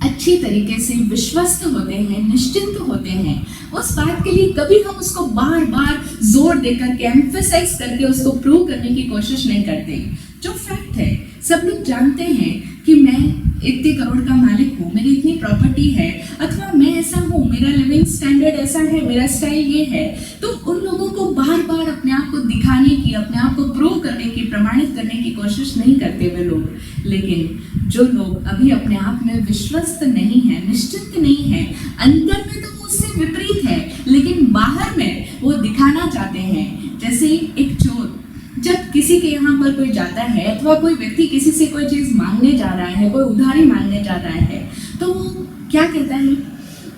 अच्छी तरीके से विश्वस्त होते हैं, निश्चिंत होते हैं, उस बात के लिए कभी हम उसको बार बार जोर देकर के, एम्फेसाइज करके उसको प्रूव करने की कोशिश नहीं करते। जो फैक्ट है, सब लोग जानते हैं कि मैं इतने करोड़ का मालिक हूँ, मेरी इतनी प्रॉपर्टी है, अथवा मैं ऐसा हूँ, मेरा लिविंग स्टैंडर्ड ऐसा है, मेरा स्टाइल ये है। तो उन लोगों को बार बार अपने आप को दिखाने की, अपने आप को प्रूव करने की, प्रमाणित करने की कोशिश नहीं करते वे लोग। लेकिन जो लोग अभी अपने आप में विश्वस्त नहीं है, निश्चिंत नहीं है, अंदर में तो वो उससे विपरीत है, लेकिन बाहर में वो दिखाना चाहते हैं। जैसे एक चोर जब किसी के यहाँ पर कोई जाता है, अथवा कोई व्यक्ति किसी से कोई चीज मांगने जा रहा है, कोई उधारी मांगने जा रहा है, तो वो क्या कहता है?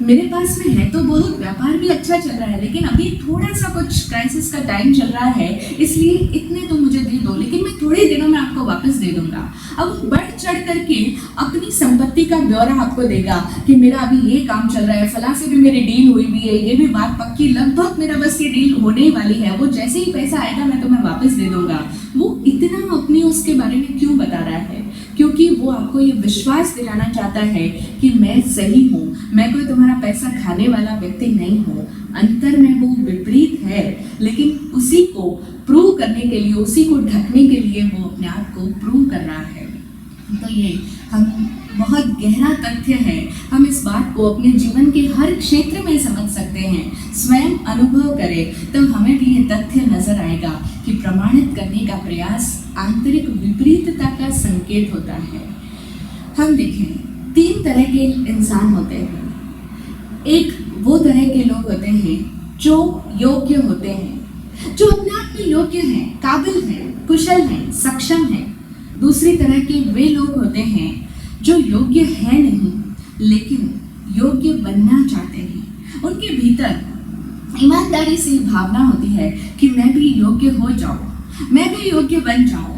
मेरे पास में है तो बहुत, व्यापार भी अच्छा चल रहा है, लेकिन अभी थोड़ा सा कुछ क्राइसिस का टाइम चल रहा है, इसलिए इतने तो मुझे दे दो, लेकिन मैं थोड़े दिनों में आपको वापस दे दूंगा। अब बढ़ चढ़ करके अपनी संपत्ति का ब्यौरा आपको देगा कि मेरा अभी ये काम चल रहा है, फला से भी मेरी डील हुई भी है, ये भी बात पक्की, लगभग मेरा बस ये डील होने वाली है, वो जैसे ही पैसा आएगा मैं तुम्हें वापस दे दूंगा। वो इतना अपनी उसके बारे में क्यों बता रहा है? क्योंकि वो आपको ये विश्वास दिलाना चाहता है कि मैं सही हूँ, मैं कोई तुम्हारा पैसा खाने वाला व्यक्ति नहीं हूँ। अंतर में वो विपरीत है, लेकिन उसी को प्रूव करने के लिए, उसी को ढकने के लिए वो अपने आप को प्रूव कर रहा है। तो ये हम बहुत गहरा तथ्य है, हम इस बात को अपने जीवन के हर क्षेत्र में समझ सकते हैं। स्वयं अनुभव करें तो हमें भी ये तथ्य नजर आएगा कि प्रमाणित करने का प्रयास आंतरिक विपरीतता का संकेत होता है। हम देखें, 3 तरह के इंसान होते हैं। एक वो तरह के लोग होते हैं जो योग्य होते हैं, जो अपने आप में योग्य हैं, काबिल हैं, कुशल हैं, सक्षम हैं। दूसरी तरह के वे लोग होते हैं जो योग्य है नहीं, लेकिन योग्य बनना चाहते हैं। उनके भीतर ईमानदारी से भावना होती है कि मैं भी योग्य हो जाऊं, मैं भी योग्य बन जाऊं,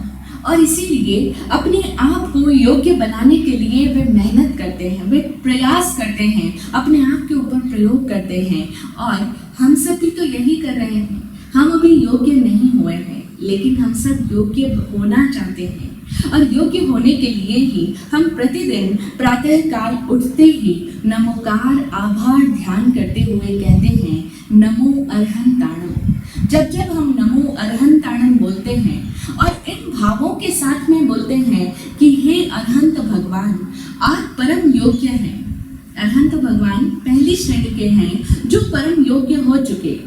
और इसीलिए अपने आप को योग्य बनाने के लिए वे मेहनत करते हैं, वे प्रयास करते हैं, अपने आप के ऊपर प्रयोग करते हैं। और हम सब भी तो यही कर रहे हैं। हम अभी योग्य नहीं हुए हैं, लेकिन हम सब योग्य होना चाहते हैं। और योग्य होने के लिए ही हम प्रतिदिन प्रातःकाल उठते ही नमोकार आभार ध्यान करते हुए कहते हैं नमो अरहंताणम। जब जब हम नमो अरहंताणम बोलते हैं और इन भावों के साथ में बोलते हैं कि हे अरहंत भगवान, आप परम योग्य हैं। अरहंत भगवान पहली श्रेणी के हैं जो परम योग्य हो चुके।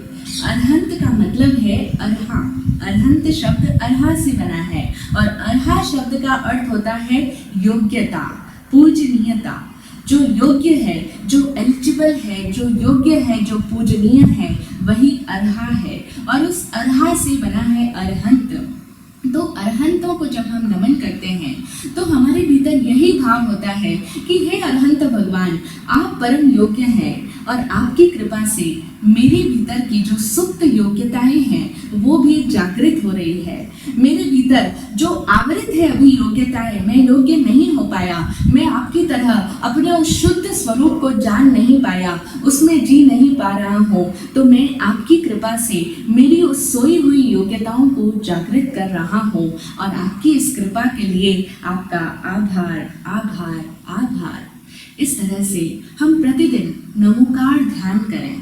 अरहंत का मतलब है अरहा। अरहंत शब्द अरहा से बना है, और अरहा शब्द का अर्थ होता है योग्यता, पूजनीयता। जो योग्य है, जो एलिजिबल है, जो योग्य है, जो पूजनीय है, वही अरहा है, और उस अरहा से बना है अरहंत। तो अरहंतों को जब हम नमन करते हैं तो हमारे भीतर यही भाव होता है कि हे अरहंत भगवान, आप परम योग्य हैं, और आपकी कृपा से मेरे भीतर की जो सुप्त योग्यताएं हैं वो भी जागृत हो रही है। मेरे भीतर जो आवृत है अभी योग्यताएं, मैं योग्य नहीं हो पाया, मैं आपकी तरह अपने उस शुद्ध स्वरूप को जान नहीं पाया, उसमें जी नहीं पा रहा हूँ, तो मैं आपकी कृपा से मेरी उस सोई हुई योग्यताओं को जागृत कर रहा हूँ। और आपकी इस कृपा के लिए आपका आभार, आभार, आभार। इस तरह से हम प्रतिदिन नमोकार ध्यान करें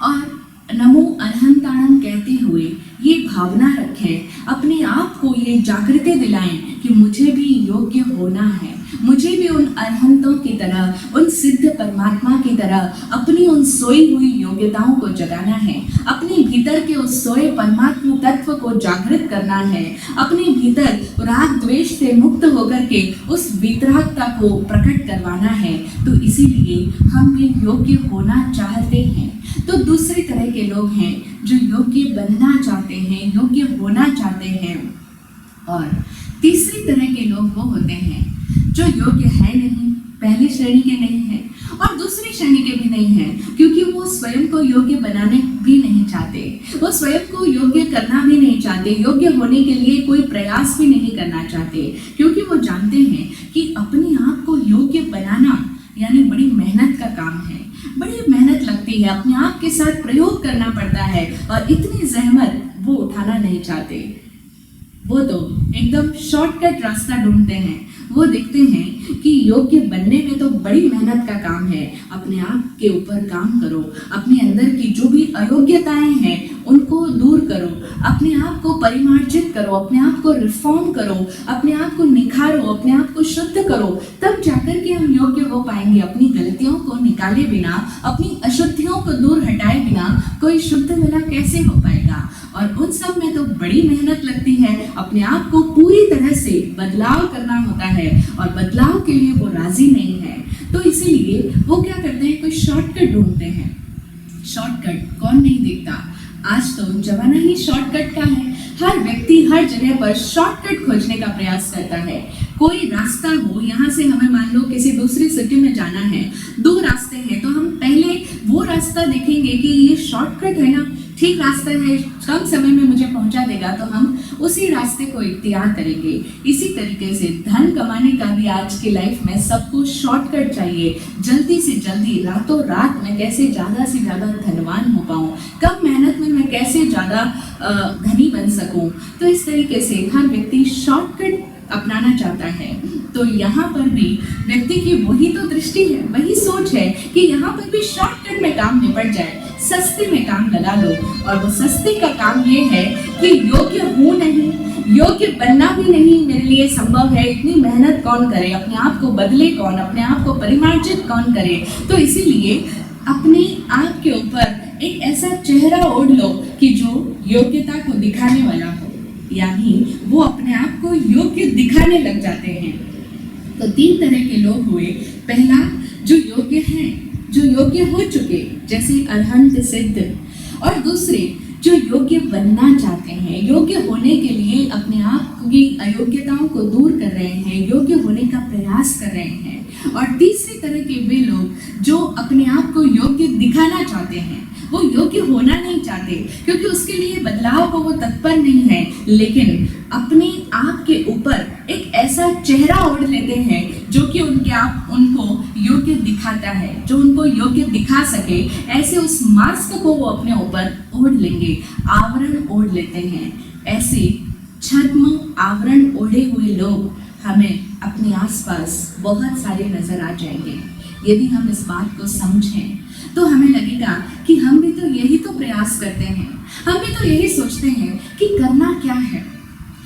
और नमो अरहंताणम कहते हुए ये भावना रखें, अपने आप को ये जागृति दिलाएं कि मुझे भी योग्य होना है, मुझे भी उन अरहंतों की तरह, उन सिद्ध परमात्मा की तरह अपनी उन सोई हुई योग्यताओं को जगाना है, अपने भीतर के उस सोए परमात्मा तत्व को जागृत करना है, अपने भीतर राग द्वेष से मुक्त होकर के उस वितरागता को प्रकट करवाना है। तो इसीलिए हम भी योग्य होना चाहते हैं। तो दूसरी तरह के लोग हैं जो योग्य बनना चाहते हैं, योग्य होना चाहते हैं। और तीसरी तरह के लोग वो होते हैं जो योग्य है नहीं। पहली श्रेणी के नहीं हैं और दूसरी श्रेणी के भी नहीं हैं, क्योंकि वो स्वयं को योग्य बनाने भी नहीं चाहते, वो स्वयं को योग्य करना भी नहीं चाहते, योग्य होने के लिए कोई प्रयास भी नहीं करना चाहते, क्योंकि वो जानते हैं कि अपने आप को योग्य बनाना यानी बड़ी मेहनत का काम है, बड़ी मेहनत लगती है, अपने आप के साथ प्रयोग करना पड़ता है और इतनी जहमत वो उठाना नहीं चाहते। वो तो एकदम शॉर्टकट रास्ता ढूंढते हैं। वो देखते हैं कि योग्य बनने में तो बड़ी मेहनत का काम है, अपने आप के ऊपर काम करो, अपने अंदर की जो भी अयोग्यताएं हैं उनको दूर करो, अपने आप को परिमार्जित करो, अपने आप को रिफॉर्म करो, अपने आप को निखारो, अपने आप को शुद्ध करो, तब जाकर के हम योग्य हो पाएंगे। अपनी गलतियों को निकाले बिना, अपनी अशुद्धियों को दूर हटाए बिना कोई शुद्ध मिला कैसे हो पाएगा। और उन सब में तो बड़ी मेहनत लगती है, अपने आप को पूरी तरह से बदलाव करना होता है और बदलाव के लिए वो राजी नहीं है। तो इसीलिए वो क्या करते हैं, कोई शॉर्टकट ढूंढते हैं। शॉर्टकट कौन नहीं देखता, आज तो जमाना ही शॉर्टकट का है। हर व्यक्ति हर जगह पर शॉर्टकट खोजने का प्रयास करता है। कोई रास्ता हो, यहाँ से हमें मान लो किसी दूसरी सिटी में जाना है, 2 रास्ते हैं, तो हम पहले वो रास्ता देखेंगे कि ये शॉर्टकट है ना, ठीक रास्ता है, कम समय में मुझे पहुंचा देगा, तो हम उसी रास्ते को इख्तियार करेंगे। इसी तरीके से धन कमाने का भी आज की लाइफ में सबको शॉर्टकट चाहिए, जल्दी से जल्दी, रातों रात मैं कैसे ज़्यादा से ज़्यादा धनवान हो पाऊँ, कम मेहनत में मैं कैसे ज़्यादा धनी बन सकूँ। तो इस तरीके से हर व्यक्ति शॉर्टकट अपनाना चाहता है। तो यहाँ पर भी व्यक्ति की वही तो दृष्टि है, वही सोच है कि यहाँ पर भी शॉर्टकट में काम निपट जाए, सस्ते में काम लगा लो। और वो सस्ते का काम ये है कि योग्य हूँ नहीं, योग्य बनना भी नहीं मेरे लिए संभव है, इतनी मेहनत कौन करे, अपने आप को बदले कौन, अपने आप को परिमार्जित कौन करे। तो इसीलिए अपने आप के ऊपर एक ऐसा चेहरा ओढ़ लो कि जो योग्यता को दिखाने वाला हो, यानी वो अपने आप को योग्य दिखाने लग जाते हैं। तो 3 तरह के लोग हुए। पहला, जो योग्य हैं, जो योग्य हो चुके, जैसे अरहंत सिद्ध, और दूसरे जो योग्य बनना चाहते हैं, योग्य होने के लिए अपने आप की अयोग्यताओं को दूर कर रहे हैं, योग्य होने का प्रयास कर रहे हैं। और तीसरी तरह के वे लोग जो अपने आप को योग्य दिखाना चाहते हैं, वो योग्य होना नहीं चाहते, क्योंकि उसके लिए बदलाव को वो तत्पर नहीं है, लेकिन अपने आप के ऊपर एक ऐसा चेहरा ओढ़ लेते हैं जो कि उनको योग्य दिखाता है, जो उनको योग्य दिखा सके, ऐसे उस मास्क को वो अपने ऊपर ओढ़ लेंगे, आवरण ओढ़ लेते हैं। ऐसे छद्म आवरण ओढ़े हुए लोग हमें अपने आसपास बहुत सारे नजर आ जाएंगे। यदि हम इस बात को समझें तो हमें लगेगा कि हम भी तो यही तो प्रयास करते हैं, हम भी तो यही सोचते हैं कि करना क्या है,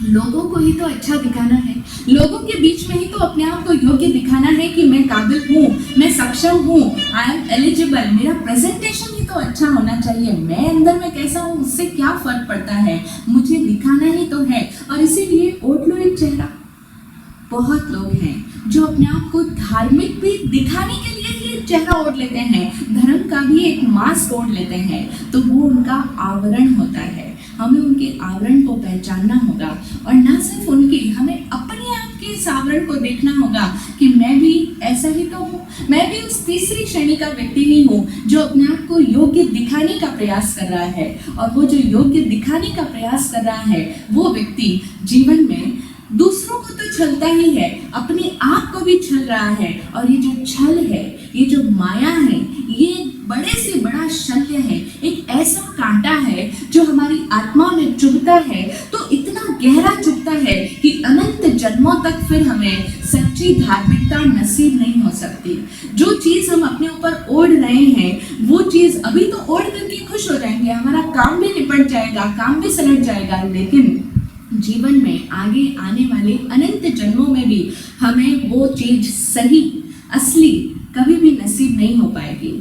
लोगों को ही तो अच्छा दिखाना है, लोगों के बीच में ही तो अपने आप को योग्य दिखाना है कि मैं काबिल हूँ, मैं सक्षम हूँ, आई एम एलिजिबल, मेरा प्रेजेंटेशन ही तो अच्छा होना चाहिए, मैं अंदर में कैसा हूँ उससे क्या फर्क पड़ता है, मुझे दिखाना ही तो है। और इसीलिए ओढ़ लो एक चेहरा। बहुत लोग हैं जो अपने आप को धार्मिक भी दिखाने के लिए ही चेहरा ओढ़ लेते हैं, धर्म का भी एक मास्क ओढ़ लेते हैं, तो वो उनका आवरण होता है। हमें उनके आवरण को पहचानना होगा, और ना सिर्फ उनके, हमें अपने आप के इस आवरण को देखना होगा कि मैं भी ऐसा ही तो हूँ, मैं भी उस तीसरी श्रेणी का व्यक्ति ही हूँ जो अपने आप को योग्य दिखाने का प्रयास कर रहा है। और वो जो योग्य दिखाने का प्रयास कर रहा है, वो व्यक्ति जीवन में दूसरों को तो छलता ही है, अपने आप को भी छल रहा है। और ये जो छल है, ये जो माया है, ये बड़े से बड़ा शल्य है, एक ऐसा कांटा है जो हमारी आत्मा में चुभता है, तो इतना गहरा चुभता है कि अनंत जन्मों तक फिर हमें सच्ची धार्मिकता नसीब नहीं हो सकती। जो चीज हम अपने ऊपर ओढ़ रहे हैं, वो चीज अभी तो ओढ़ करके खुश हो जाएंगे, हमारा काम भी निपट जाएगा, काम भी सलट जाएगा, लेकिन जीवन में आगे आने वाले अनंत जन्मों में भी हमें वो चीज सही, असली कभी भी नसीब नहीं हो पाएगी।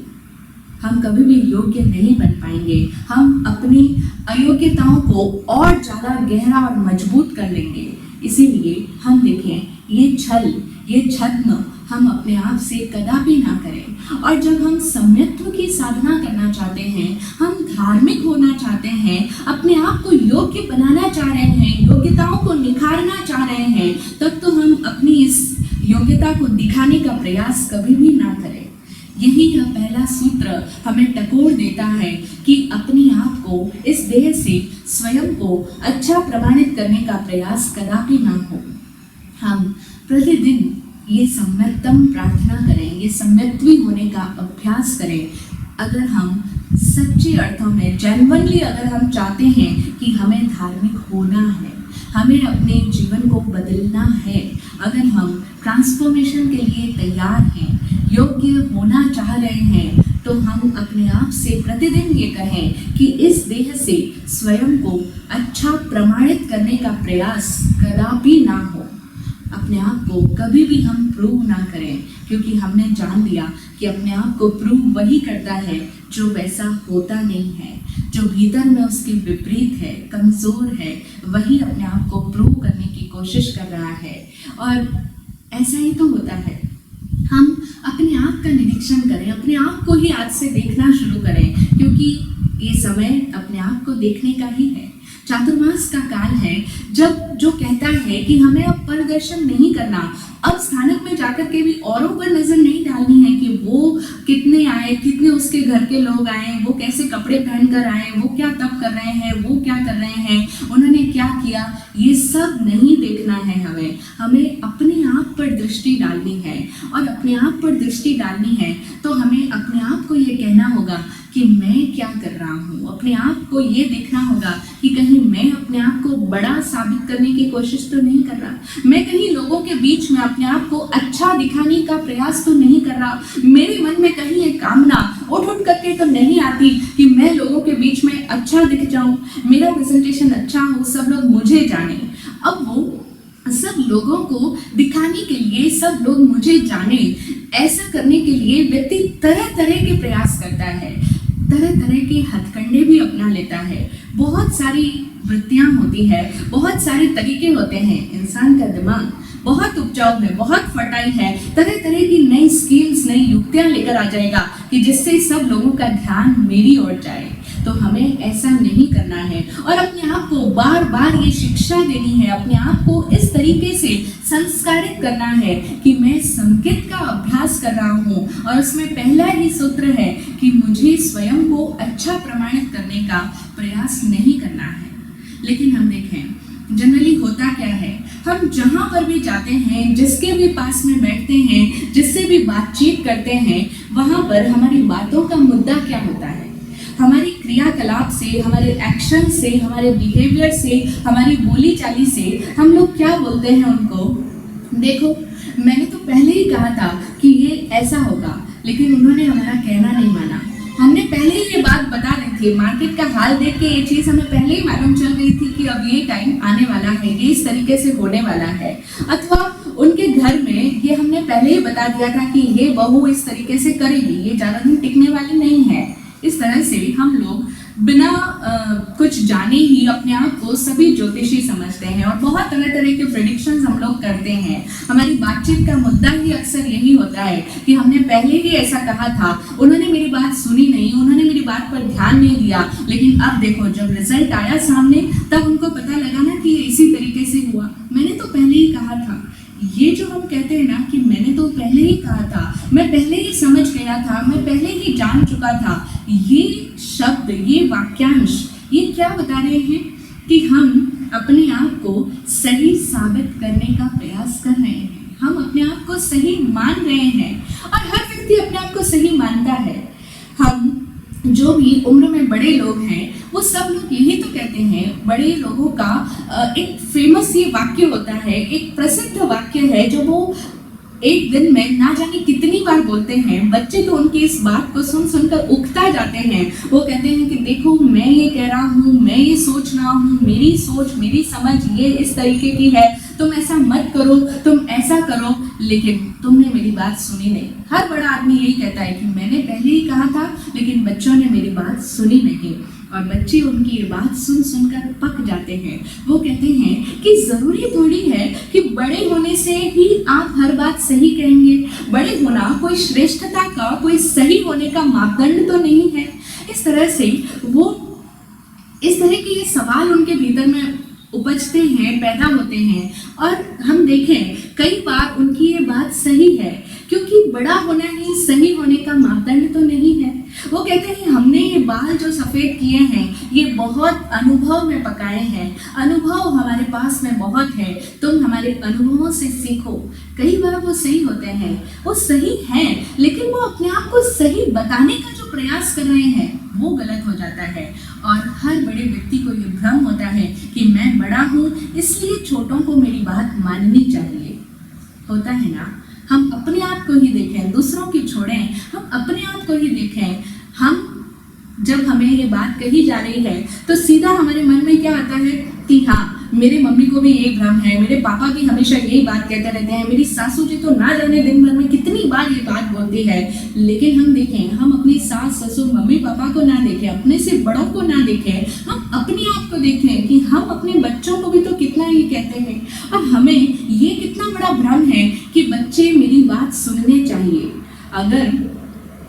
हम कभी भी योग्य नहीं बन पाएंगे, हम अपनी अयोग्यताओं को और ज़्यादा गहरा और मजबूत कर लेंगे। इसीलिए हम देखें, ये छल, ये छद्म हम अपने आप से कदापि ना करें। और जब हम सम्यत्व की साधना करना चाहते हैं, हम धार्मिक होना चाहते हैं, अपने आप को योग्य बनाना चाह रहे हैं, योग्यताओं को निखारना चाह रहे हैं, तब तो हम अपनी इस योग्यता को दिखाने का प्रयास कभी भी ना करें। यही यह पहला सूत्र हमें टकोर देता है कि अपने आप को इस देह से स्वयं को अच्छा प्रमाणित करने का प्रयास कदापि ना हो। हम प्रतिदिन ये सम्यक्तम प्रार्थना करें, ये सम्यक्त्वी होने का अभ्यास करें। अगर हम सच्चे अर्थों में जेन्युइनली अगर हम चाहते हैं कि हमें धार्मिक होना है, हमें अपने जीवन को बदलना है, अगर हम ट्रांसफॉर्मेशन के लिए तैयार हैं, योग्य होना चाह रहे हैं, तो हम अपने आप से प्रतिदिन ये कहें कि इस देह से स्वयं को अच्छा प्रमाणित करने का प्रयास कदापि ना हो। अपने आप को कभी भी हम प्रूव ना करें, क्योंकि हमने जान लिया कि अपने आप को प्रूव वही करता है जो वैसा होता नहीं है, जो भीतर में उसके विपरीत है, कमज़ोर है, वही अपने आप को प्रूव करने की कोशिश कर रहा है। और ऐसा ही तो होता है। हम अपने आप का निरीक्षण करें, अपने आप को ही आज से देखना शुरू करें, क्योंकि ये समय अपने आप को देखने का ही है। चातुर्मास का काल है जब जो कहता है कि हमें अब परदर्शन नहीं करना, अब स्थानक में जाकर के भी औरों पर नजर नहीं डालनी है कि वो कितने आए, कितने उसके घर के लोग आए, वो कैसे कपड़े पहनकर आए, वो क्या तप कर रहे हैं, वो क्या कर रहे हैं, उन्होंने क्या किया, ये सब नहीं देखना है। हमें अपने आप पर दृष्टि डालनी है। और अपने आप पर दृष्टि डालनी है तो हमें अपने आप को ये कहना होगा कि मैं क्या कर रहा हूँ। अपने आप को ये देखना होगा कि कहीं मैं अपने आप को बड़ा साबित करने की कोशिश तो नहीं कर रहा, मैं कहीं लोगों के बीच में अपने आप को अच्छा दिखाने का प्रयास तो नहीं कर रहा, मेरे मन में कहीं ये कामना उठ करके तो नहीं आती कि मैं लोगों के बीच में अच्छा दिख जाऊं, मेरा प्रेजेंटेशन अच्छा हो, सब लोग मुझे जाने। अब वो सब लोगों को दिखाने के लिए, सब लोग मुझे जाने, ऐसा करने के लिए व्यक्ति तरह तरह के प्रयास करता है, तरह तरह के हथकंडे भी अपना लेता है, बहुत सारी वृत्तियां होती है, बहुत सारे तरीके होते हैं। इंसान का दिमाग बहुत उपजाऊ है, बहुत फर्टाइल है, तरह तरह की नई स्किल्स, नई युक्तियां लेकर आ जाएगा कि जिससे सब लोगों का ध्यान मेरी ओर जाए। तो हमें ऐसा नहीं करना है और अपने आप को बार बार ये शिक्षा देनी है, अपने आप को इस तरीके से संस्कारित करना है कि मैं संकेत का अभ्यास कर रहा हूँ। और उसमें पहला ही सूत्र है कि मुझे स्वयं को अच्छा प्रमाणित करने का प्रयास नहीं करना है। लेकिन हम देखें जनरली होता क्या है, हम जहाँ पर भी जाते हैं, जिसके भी पास में बैठते हैं, जिससे भी बातचीत करते हैं, वहाँ पर हमारी बातों का मुद्दा क्या होता है। हमारी क्रियाकलाप से, हमारे एक्शन से, हमारे बिहेवियर से, हमारी बोली चाली से हम लोग क्या बोलते हैं उनको। देखो, मैंने तो पहले ही कहा था कि ये ऐसा होगा, लेकिन उन्होंने हमारा कहना नहीं माना। हमने पहले ही ये बात बता दी थी, मार्केट का हाल देख के ये चीज़ हमें पहले ही मालूम चल गई थी कि अब ये टाइम आने वाला है, ये इस तरीके से होने वाला है। अथवा उनके घर में ये हमने पहले ही बता दिया था कि ये बहू इस तरीके से करेगी, ये ज़्यादा दिन टिकने वाली नहीं है। इस तरह से हम लोग बिना कुछ जाने ही अपने आप को सभी ज्योतिषी समझते हैं और बहुत तरह तरह के प्रेडिक्शंस हम लोग करते हैं। हमारी बातचीत का मुद्दा ही अक्सर यही होता है कि हमने पहले ही ऐसा कहा था, उन्होंने मेरी बात सुनी नहीं, उन्होंने मेरी बात पर ध्यान नहीं दिया, लेकिन अब देखो जब रिजल्ट आया सामने तब उनको पता लगा ना कि इसी तरीके से हुआ। मैंने तो पहले ही कहा था। ये जो हम कहते हैं ना कि मैंने तो पहले ही कहा था, मैं पहले ही समझ गया था, मैं पहले ही जान चुका था, ये शब्द, ये वाक्यांश, ये क्या बता रहे हैं कि हम अपने आप को सही साबित करने का प्रयास कर रहे हैं, हम अपने आप को सही मान रहे हैं। और हर व्यक्ति अपने आप को सही मानता है। हम जो भी उम्र में बड़े लोग हैं वो सब लोग यही तो कहते हैं। बड़े लोगों का एक फेमस ये वाक्य होता है, एक प्रसिद्ध वाक्य है जो वो एक दिन में ना जाने कितनी बार बोलते हैं। बच्चे तो उनकी इस बात को सुन सुनकर उकता जाते हैं। वो कहते हैं कि देखो मैं ये कह रहा हूँ, मैं ये सोच रहा हूँ, मेरी सोच, मेरी समझ ये इस तरीके की है, तुम ऐसा मत करो, तुम ऐसा करो, लेकिन तुमने मेरी बात सुनी नहीं। हर बड़ा आदमी यही कहता है कि मैंने पहले ही कहा था, लेकिन बच्चों ने मेरी बात सुनी नहीं। और बच्चे उनकी ये बात सुन सुनकर पक जाते हैं। वो कहते हैं कि ज़रूरी थोड़ी है कि बड़े होने से ही आप हर बात सही कहेंगे। बड़े होना कोई श्रेष्ठता का, कोई सही होने का मापदंड तो नहीं है। इस तरह से वो इस तरह के ये सवाल उनके भीतर में उपजते हैं, पैदा होते हैं। और हम देखें कई बार उनकी ये बात सही है, क्योंकि क्योंकि बड़ा होना ही सही होने का मापदंड तो नहीं है। वो कहते हैं हमने ये बाल जो सफ़ेद किए हैं ये बहुत अनुभव में पकाए हैं, अनुभव हमारे पास में बहुत है, तुम हमारे अनुभवों से सीखो। कई बार वो सही होते हैं, वो सही हैं, लेकिन वो अपने आप को सही बताने का जो प्रयास कर रहे हैं वो गलत हो जाता है। और हर बड़े व्यक्ति को ये भ्रम होता है कि मैं बड़ा हूँ इसलिए छोटों को मेरी बात माननी चाहिए। होता है ना, हम अपने आप को ही देखें, दूसरों की छोड़ें, हम अपने आप को ही देखें। हम जब हमें ये बात कही जा रही है तो सीधा हमारे मन में क्या आता है कि हाँ, मेरे मम्मी को भी यही भ्रम है, मेरे पापा भी हमेशा यही बात कहते रहते हैं, मेरी सासू जी तो ना जाने दिन भर में कितनी बार ये बात बोलती है। लेकिन हम देखें, हम अपनी सास ससुर मम्मी पापा को ना देखें, अपने से बड़ों को ना देखें, हम अपने आप को देखें कि हम अपने बच्चों को भी तो कितना ये कहते हैं। और हमें ये कितना बड़ा भ्रम है कि बच्चे मेरी बात सुनने चाहिए। अगर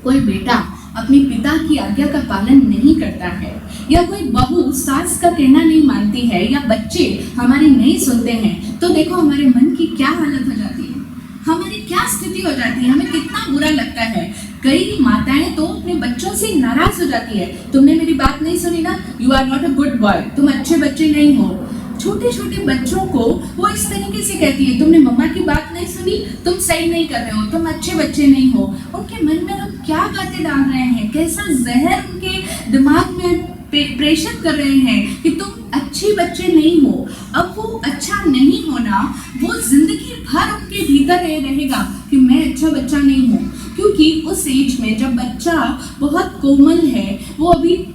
कोई बेटा अपने पिता की आज्ञा का पालन नहीं करता है, या कोई बहू सास का कहना नहीं मानती है, या बच्चे हमारी नहीं सुनते हैं, तो देखो हमारे मन की क्या हालत हो जाती है, हमारी क्या स्थिति हो जाती है, हमें कितना बुरा लगता है। कई माताएं तो अपने बच्चों से नाराज हो जाती है, तुमने मेरी बात नहीं सुनी ना, you are not a good boy, तुम अच्छे बच्चे नहीं हो। छोटे छोटे बच्चों को वो इस तरीके से कहती है, तुमने मम्मा की बात नहीं सुनी, तुम सही नहीं कर रहे हो, तुम अच्छे बच्चे नहीं हो। उनके मन में हम क्या बातें डाल रहे हैं, कैसा जहर उनके दिमाग में प्रेषित कर रहे हैं कि तुम अच्छे बच्चे नहीं हो। अब वो अच्छा नहीं होना वो जिंदगी भर उनके भीतर रहेगा कि मैं अच्छा बच्चा नहीं हूँ। क्योंकि उस एज में जब बच्चा बहुत कोमल है, वो अभी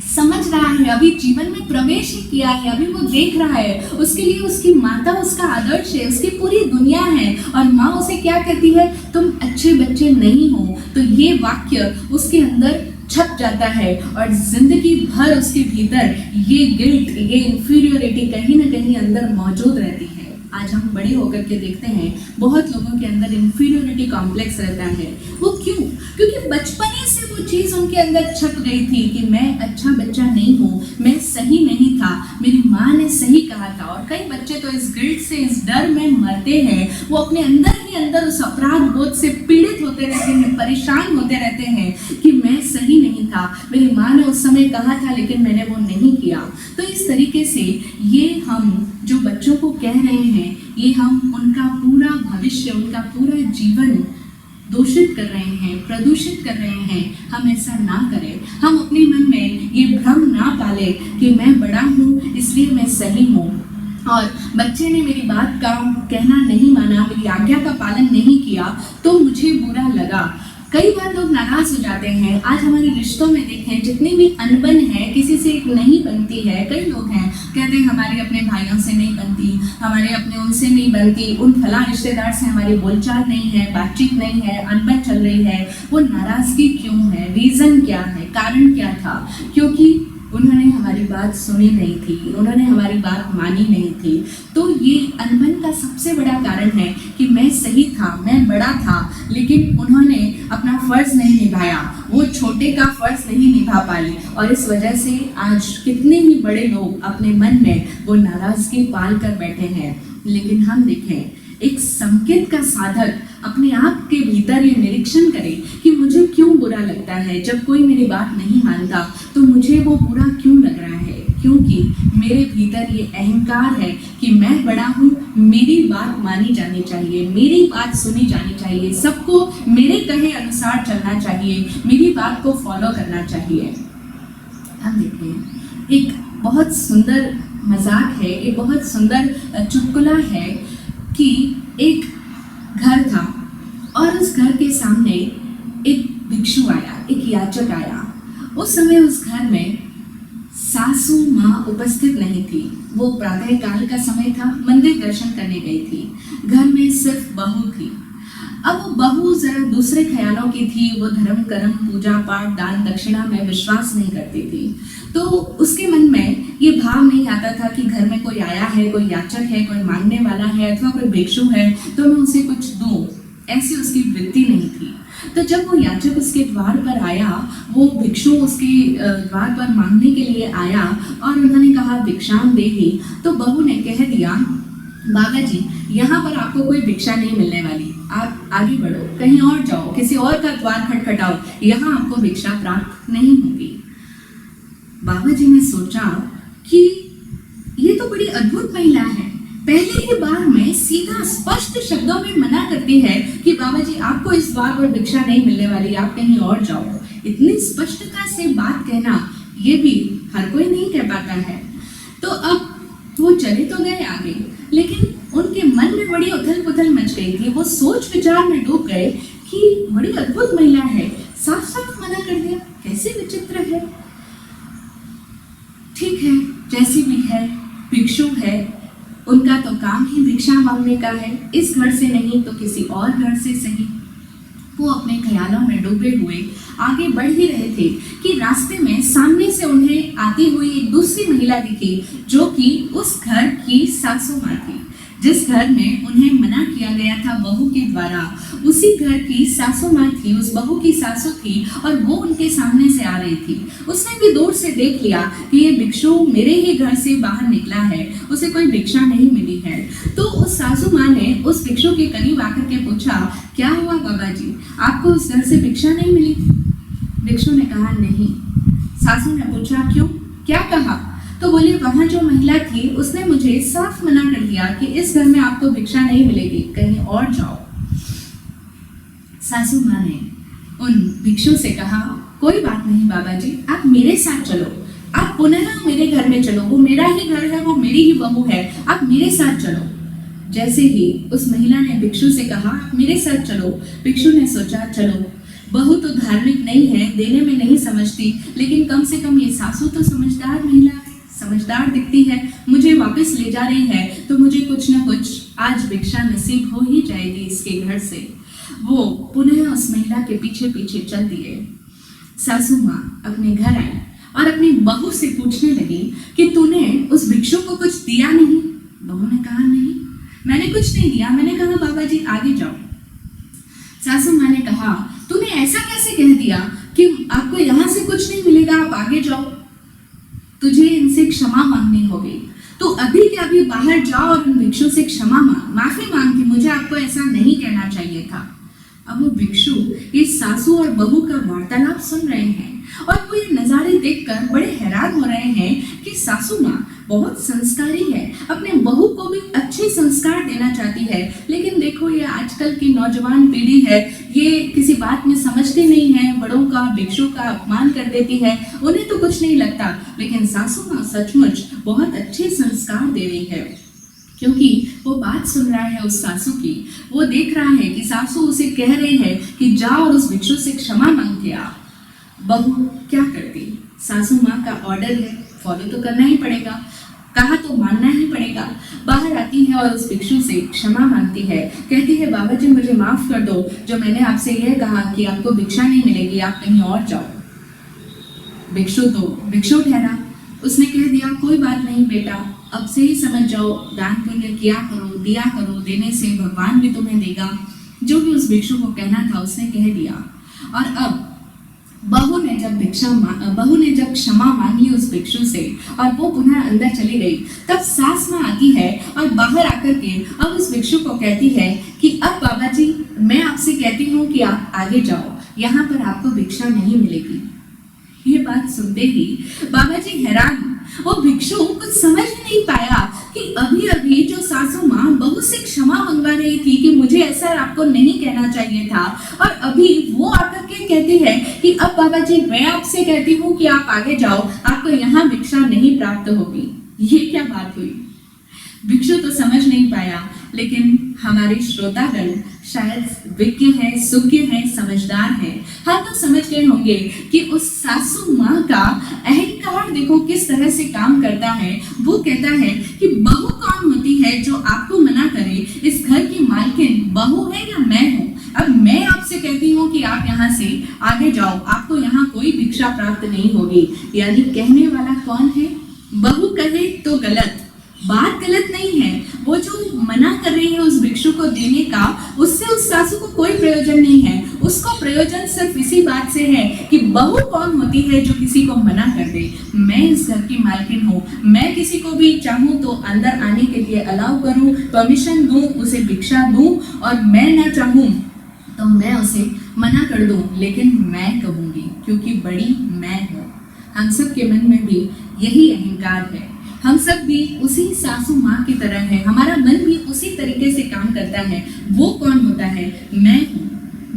समझ रहा है, अभी जीवन में प्रवेश ही किया है, अभी वो देख रहा है, उसके लिए उसकी माता उसका आदर्श है, उसकी पूरी दुनिया है। और माँ उसे क्या कहती है, तुम अच्छे बच्चे नहीं हो, तो ये वाक्य उसके अंदर छप जाता है और जिंदगी भर उसके भीतर ये गिल्ट, ये इंफीरियोरिटी कहीं ना कहीं अंदर मौजूद रहती है। आज हम बड़े होकर के देखते हैं बहुत लोगों के अंदर इंफीरियोरिटी कॉम्प्लेक्स रहता है। वो क्यों? क्योंकि बचपने से वो चीज़ उनके अंदर छप गई थी कि मैं अच्छा बच्चा नहीं हूँ, मैं सही नहीं था, मेरी माँ ने सही कहा था। और कई बच्चे तो इस गिल्ट से, इस डर में मरते हैं, वो अपने अंदर ही अंदर उस अपराध बोध से पीड़ित होते रहते हैं, परेशान होते रहते हैं कि मैं सही नहीं था, मेरी माँ ने उस समय कहा था लेकिन मैंने वो नहीं किया। तो इस तरीके से ये हम जो बच्चों को कह रहे हैं, ये हम उनका पूरा भविष्य, उनका पूरा जीवन दूषित कर रहे हैं, प्रदूषित कर रहे हैं। हम ऐसा ना करें, हम अपने मन में ये भ्रम ना पाले कि मैं बड़ा हूँ इसलिए मैं सही हूँ और बच्चे ने मेरी बात का कहना नहीं माना, मेरी आज्ञा का पालन नहीं किया तो मुझे बुरा लगा। कई बार लोग नाराज हो जाते हैं। आज हमारे रिश्तों में देखें, जितनी भी अनबन है, किसी से एक नहीं बनती है। कई लोग हैं कहते हैं हमारे अपने भाइयों से नहीं बनती, हमारे अपने उनसे नहीं बनती, उन फला रिश्तेदार से हमारी बोलचाल नहीं है, बातचीत नहीं है, अनबन चल रही है। वो नाराजगी क्यों है? रीज़न क्या है? कारण क्या था? क्योंकि उन्होंने हमारी बात सुनी नहीं थी, उन्होंने हमारी बात मानी नहीं थी। तो ये अनबन का सबसे बड़ा कारण है कि मैं सही था, मैं बड़ा था, लेकिन उन्होंने अपना फर्ज नहीं निभाया, वो छोटे का फर्ज नहीं निभा पाई। और इस वजह से आज कितने ही बड़े लोग अपने मन में वो नाराजगी पाल कर बैठे हैं। लेकिन हम देखें, एक संकेत का साधक अपने आप के भीतर ये निरीक्षण करे कि मुझे क्यों बुरा लगता है जब कोई मेरी बात नहीं मानता, तो मुझे वो बुरा क्यों लग रहा है? क्योंकि मेरे भीतर ये अहंकार है कि मैं बड़ा हूँ, मेरी बात मानी जानी चाहिए, मेरी बात सुनी जानी चाहिए, सबको मेरे कहे अनुसार चलना चाहिए, मेरी बात को फॉलो करना चाहिए। हम देखें, एक बहुत सुंदर मजाक है, एक बहुत सुंदर चुटकुला है कि एक घर था और उस घर के सामने एक भिक्षु आया, एक याचक आया। उस समय उस घर में सासू माँ उपस्थित नहीं थी। वो प्रातः काल का समय था, मंदिर दर्शन करने गई थी। घर में सिर्फ बहू थी। अब वो बहू जरा दूसरे ख्यालों की थी, वो धर्म कर्म, पूजा पाठ, दान दक्षिणा में विश्वास नहीं करती थी। तो उसके मन में ये भाव नहीं आता था कि घर में कोई आया है, कोई याचक है, कोई मांगने वाला है अथवा कोई भिक्षु है तो मैं उसे कुछ दूं, ऐसी उसकी वृत्ति नहीं थी। तो जब वो याचक उसके द्वार पर आया, वो भिक्षु उसके द्वार पर मांगने के लिए आया और उन्होंने कहा भिक्षाम देहि, तो बहू ने कह दिया बाबा जी, यहाँ पर आपको कोई भिक्षा नहीं मिलने वाली, आप आगे बढ़ो, कहीं और जाओ, किसी और का द्वार खटखटाओ, यहाँ आपको भिक्षा प्राप्त नहीं होगी। बाबा जी ने सोचा कि ये तो बड़ी अद्भुत महिला है, पहले ही बार में सीधा स्पष्ट शब्दों में मना करती है कि बाबा जी आपको इस बार पर भिक्षा नहीं मिलने वाली, आप कहीं और जाओ। इतनी स्पष्टता से बात कहना ये भी हर कोई नहीं कह पाता है। तो अब वो चले तो गए आगे, लेकिन उनके मन में बड़ी उथल पुथल मच गई थी। वो सोच विचार में डूब गए कि बड़ी अद्भुत महिला है, साफ साफ मना कर दिया, कैसे विचित्र है। ठीक है, जैसी भी है, भिक्षु है, उनका तो काम ही भिक्षा मांगने का है, इस घर से नहीं तो किसी और घर से सही। वो अपने ख्यालों में डूबे हुए आगे बढ़ ही रहे थे कि रास्ते में सामने से उन्हें आती हुई एक दूसरी महिला दिखी, जो कि उस घर की सासू माँ थी। जिस घर में उन्हें मना किया गया था बहू के द्वारा, उसी घर की सासू माँ थी, उस बहू की सासू थी, और वो उनके सामने से आ रही थी। उसने भी दूर से देख लिया कि ये भिक्षु मेरे ही घर से बाहर निकला है, उसे कोई भिक्षा नहीं मिली है। तो उस सासू माँ ने उस भिक्षु के करीब आकर के पूछा, क्या हुआ बाबा जी, आपको उस घर से भिक्षा नहीं मिली? भिक्षु ने कहा नहीं। सासू ने पूछा क्यों, क्या कहा? तो बोले वहां जो महिला थी उसने मुझे साफ मना कर दिया कि इस घर में आपको भिक्षा नहीं मिलेगी, कहीं और जाओ। सासू माँ ने उन भिक्षु से कहा, कोई बात नहीं बाबा जी, आप मेरे साथ चलो, आप पुनः मेरे घर में चलो, वो मेरा ही घर है, वो मेरी ही बहू है, आप मेरे साथ चलो। जैसे ही उस महिला ने भिक्षु से कहा आप मेरे साथ चलो, भिक्षु ने सोचा चलो, बहू तो धार्मिक नहीं है, देने में नहीं समझती, लेकिन कम से कम ये सासू तो समझदार महिला है, समझदार दिखती है, मुझे वापस ले जा रही है, तो मुझे कुछ न कुछ आज भिक्षा नसीब हो ही जाएगी इसके घर से। वो पुनः उस महिला के पीछे पीछे चल दिए। सासू माँ अपने घर आई और अपनी बहू से पूछने लगी कि तूने उस भिक्षु को कुछ दिया नहीं? बहू ने कहा नहीं, मैंने कुछ नहीं दिया, मैंने कहा बाबा जी आगे जाओ। सासू माँ ने कहा, तूने ऐसा कैसे कह दिया कि आपको यहाँ से कुछ नहीं मिलेगा, आप आगे जाओ, तुझे इनसे क्षमा मांगनी होगी, तो अभी के अभी बाहर जाओ और उन भिक्षु से क्षमा माफी मांग कि मुझे आपको ऐसा नहीं कहना चाहिए था। अब वो भिक्षु इस सासू और बहू का वार्तालाप सुन रहे हैं और वो ये नज़ारे देखकर बड़े हैरान हो रहे हैं कि सासू माँ बहुत संस्कारी है, अपने बहू को भी अच्छे संस्कार देना चाहती है, लेकिन देखो ये आजकल की नौजवान पीढ़ी है, ये किसी बात में समझती नहीं है, बड़ों का भिक्षु का अपमान कर देती है, उन्हें तो कुछ नहीं लगता, लेकिन सासू माँ सचमुच बहुत अच्छे संस्कार दे रही है, क्योंकि वो बात सुन रहा है उस सासू की, वो देख रहा है कि सासू उसे कह रही है कि जाओ और उस भिक्षु से क्षमा मांग के आ। बहू क्या करती, सासू माँ का ऑर्डर है, फॉलो तो करना ही पड़ेगा, कहा तो मानना ही पड़ेगा। बाहर आती है और उस भिक्षु से क्षमा मांगती है, कहती है बाबा जी मुझे माफ कर दो, जो मैंने आपसे यह कहा कि आपको भिक्षा नहीं मिलेगी, आप कहीं और जाओ। भिक्षु तो भिक्षु ठहरा, उसने कह दिया कोई बात नहीं बेटा, अब से ही समझ जाओ, दान पुण्य किया करो, दिया करो, देने से भगवान भी तुम्हें देगा। जो भी उस भिक्षु को कहना था उसने कह दिया। और अब बहू ने जब क्षमा मांगी उस भिक्षु से और वो पुनः अंदर चली गई, तब सास माँ आती है और बाहर आकर के अब उस भिक्षु को कहती है कि अब बाबा जी मैं आपसे कहती हूँ कि आप आगे जाओ, यहाँ पर आपको भिक्षा नहीं मिलेगी। ये बात सुनते ही बाबा जी हैरान, वो भिक्षु कुछ समझ ही नहीं पाया कि अभी अभी जो सासू माँ बहू से क्षमा मंगवा रही थी कि मुझे ऐसा आपको नहीं कहना चाहिए था, और अभी वो आकर के कहती है कि अब बाबा जी मैं आपसे कहती हूँ कि आप आगे जाओ, आपको यहाँ भिक्षा नहीं प्राप्त होगी। ये क्या बात हुई? भिक्षु तो समझ नहीं पाया, लेकिन हमारे श्रोतागण शायद विज्ञ हैं, सुज्ञ हैं, समझदार हैं, हाँ तो समझ गए होंगे कि उस सासू माँ का अहंकार देखो किस तरह से काम करता है। वो कहता है कि बहू कौन होती है जो आपको मना करे, इस घर की मालकिन बहू है या मैं हूँ? अब मैं आपसे कहती हूँ कि आप यहाँ से आगे जाओ, आपको यहाँ कोई भिक्षा प्राप्त नहीं होगी। यानी कहने वाला कौन है? बहू कहे तो गलत, बात गलत नहीं है, वो जो मना कर रही है उस भिक्षु को देने का, उससे उस सासू को कोई प्रयोजन नहीं है, उसको प्रयोजन सिर्फ इसी बात से है कि बहू कौन होती है जो किसी को मना कर दे। मैं इस घर की मालकिन हूँ, मैं किसी को भी चाहूँ तो अंदर आने के लिए अलाउ करूँ, परमिशन दूँ, उसे भिक्षा दूँ, और मैं ना चाहूँ तो मैं उसे मना कर दूँ, लेकिन मैं कहूँगी क्योंकि बड़ी मैं हूँ। हम सब के मन में भी यही अहंकार है। हम सब भी उसी सासू माँ की तरह है, हमारा मन भी उसी तरीके से काम करता है। वो कौन होता है? मैं हूँ।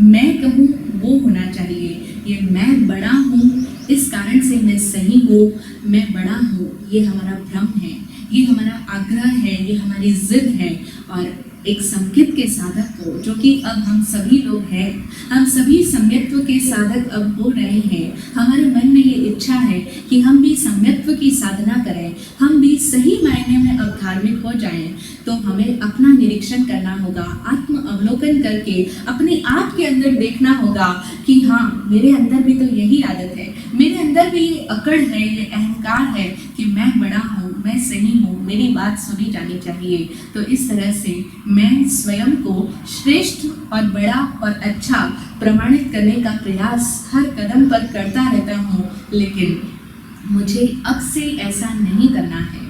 मैं कहूँ वो होना चाहिए। ये मैं बड़ा हूँ, इस कारण से मैं सही हूँ, मैं बड़ा हूँ, ये हमारा भ्रम है, ये हमारा आग्रह है, ये हमारी जिद है। और एक संकेत के साधक को, जो कि अब हम सभी लोग हैं, हम सभी सम्यत्व के साधक अब हो रहे हैं। हमारे मन में ये इच्छा है कि हम भी सम्यत्व की साधना करें, हम भी सही मायने में अब धार्मिक हो जाएं। तो हमें अपना निरीक्षण करना होगा, आत्म अवलोकन करके अपने आप के अंदर देखना होगा कि हाँ, मेरे अंदर भी तो यही आदत है, मेरे अंदर भी ये अकड़ है, ये अहंकार है कि मैं बड़ा हूँ, मैं सही हूँ, मेरी बात सुनी जानी चाहिए। तो इस तरह से मैं स्वयं को श्रेष्ठ और बड़ा और अच्छा प्रमाणित करने का प्रयास हर कदम पर करता रहता हूँ, लेकिन मुझे अब से ऐसा नहीं करना है।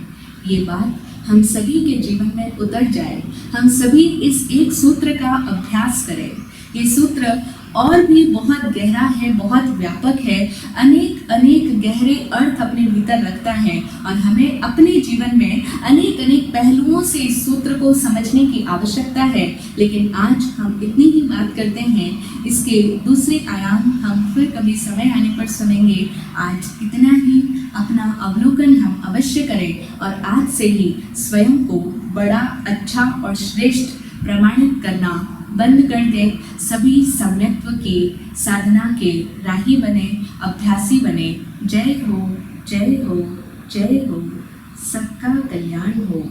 ये बात हम सभी के जीवन में उतर जाए, हम सभी इस एक सूत्र का अभ्यास करें। ये सूत्र और भी बहुत गहरा है, बहुत व्यापक है, अनेक अनेक गहरे अर्थ अपने भीतर रखता है, और हमें अपने जीवन में अनेक अनेक पहलुओं से इस सूत्र को समझने की आवश्यकता है। लेकिन आज हम इतनी ही बात करते हैं, इसके दूसरे आयाम हम फिर कभी समय आने पर सुनेंगे। आज इतना ही अपना अवलोकन हम अवश्य करें, और आज से ही स्वयं को बड़ा, अच्छा और श्रेष्ठ प्रमाणित करना बंद कर दें। सभी सम्यत्व की साधना के राही बने, अभ्यासी बने। जय हो, जय हो, जय हो। सबका कल्याण हो।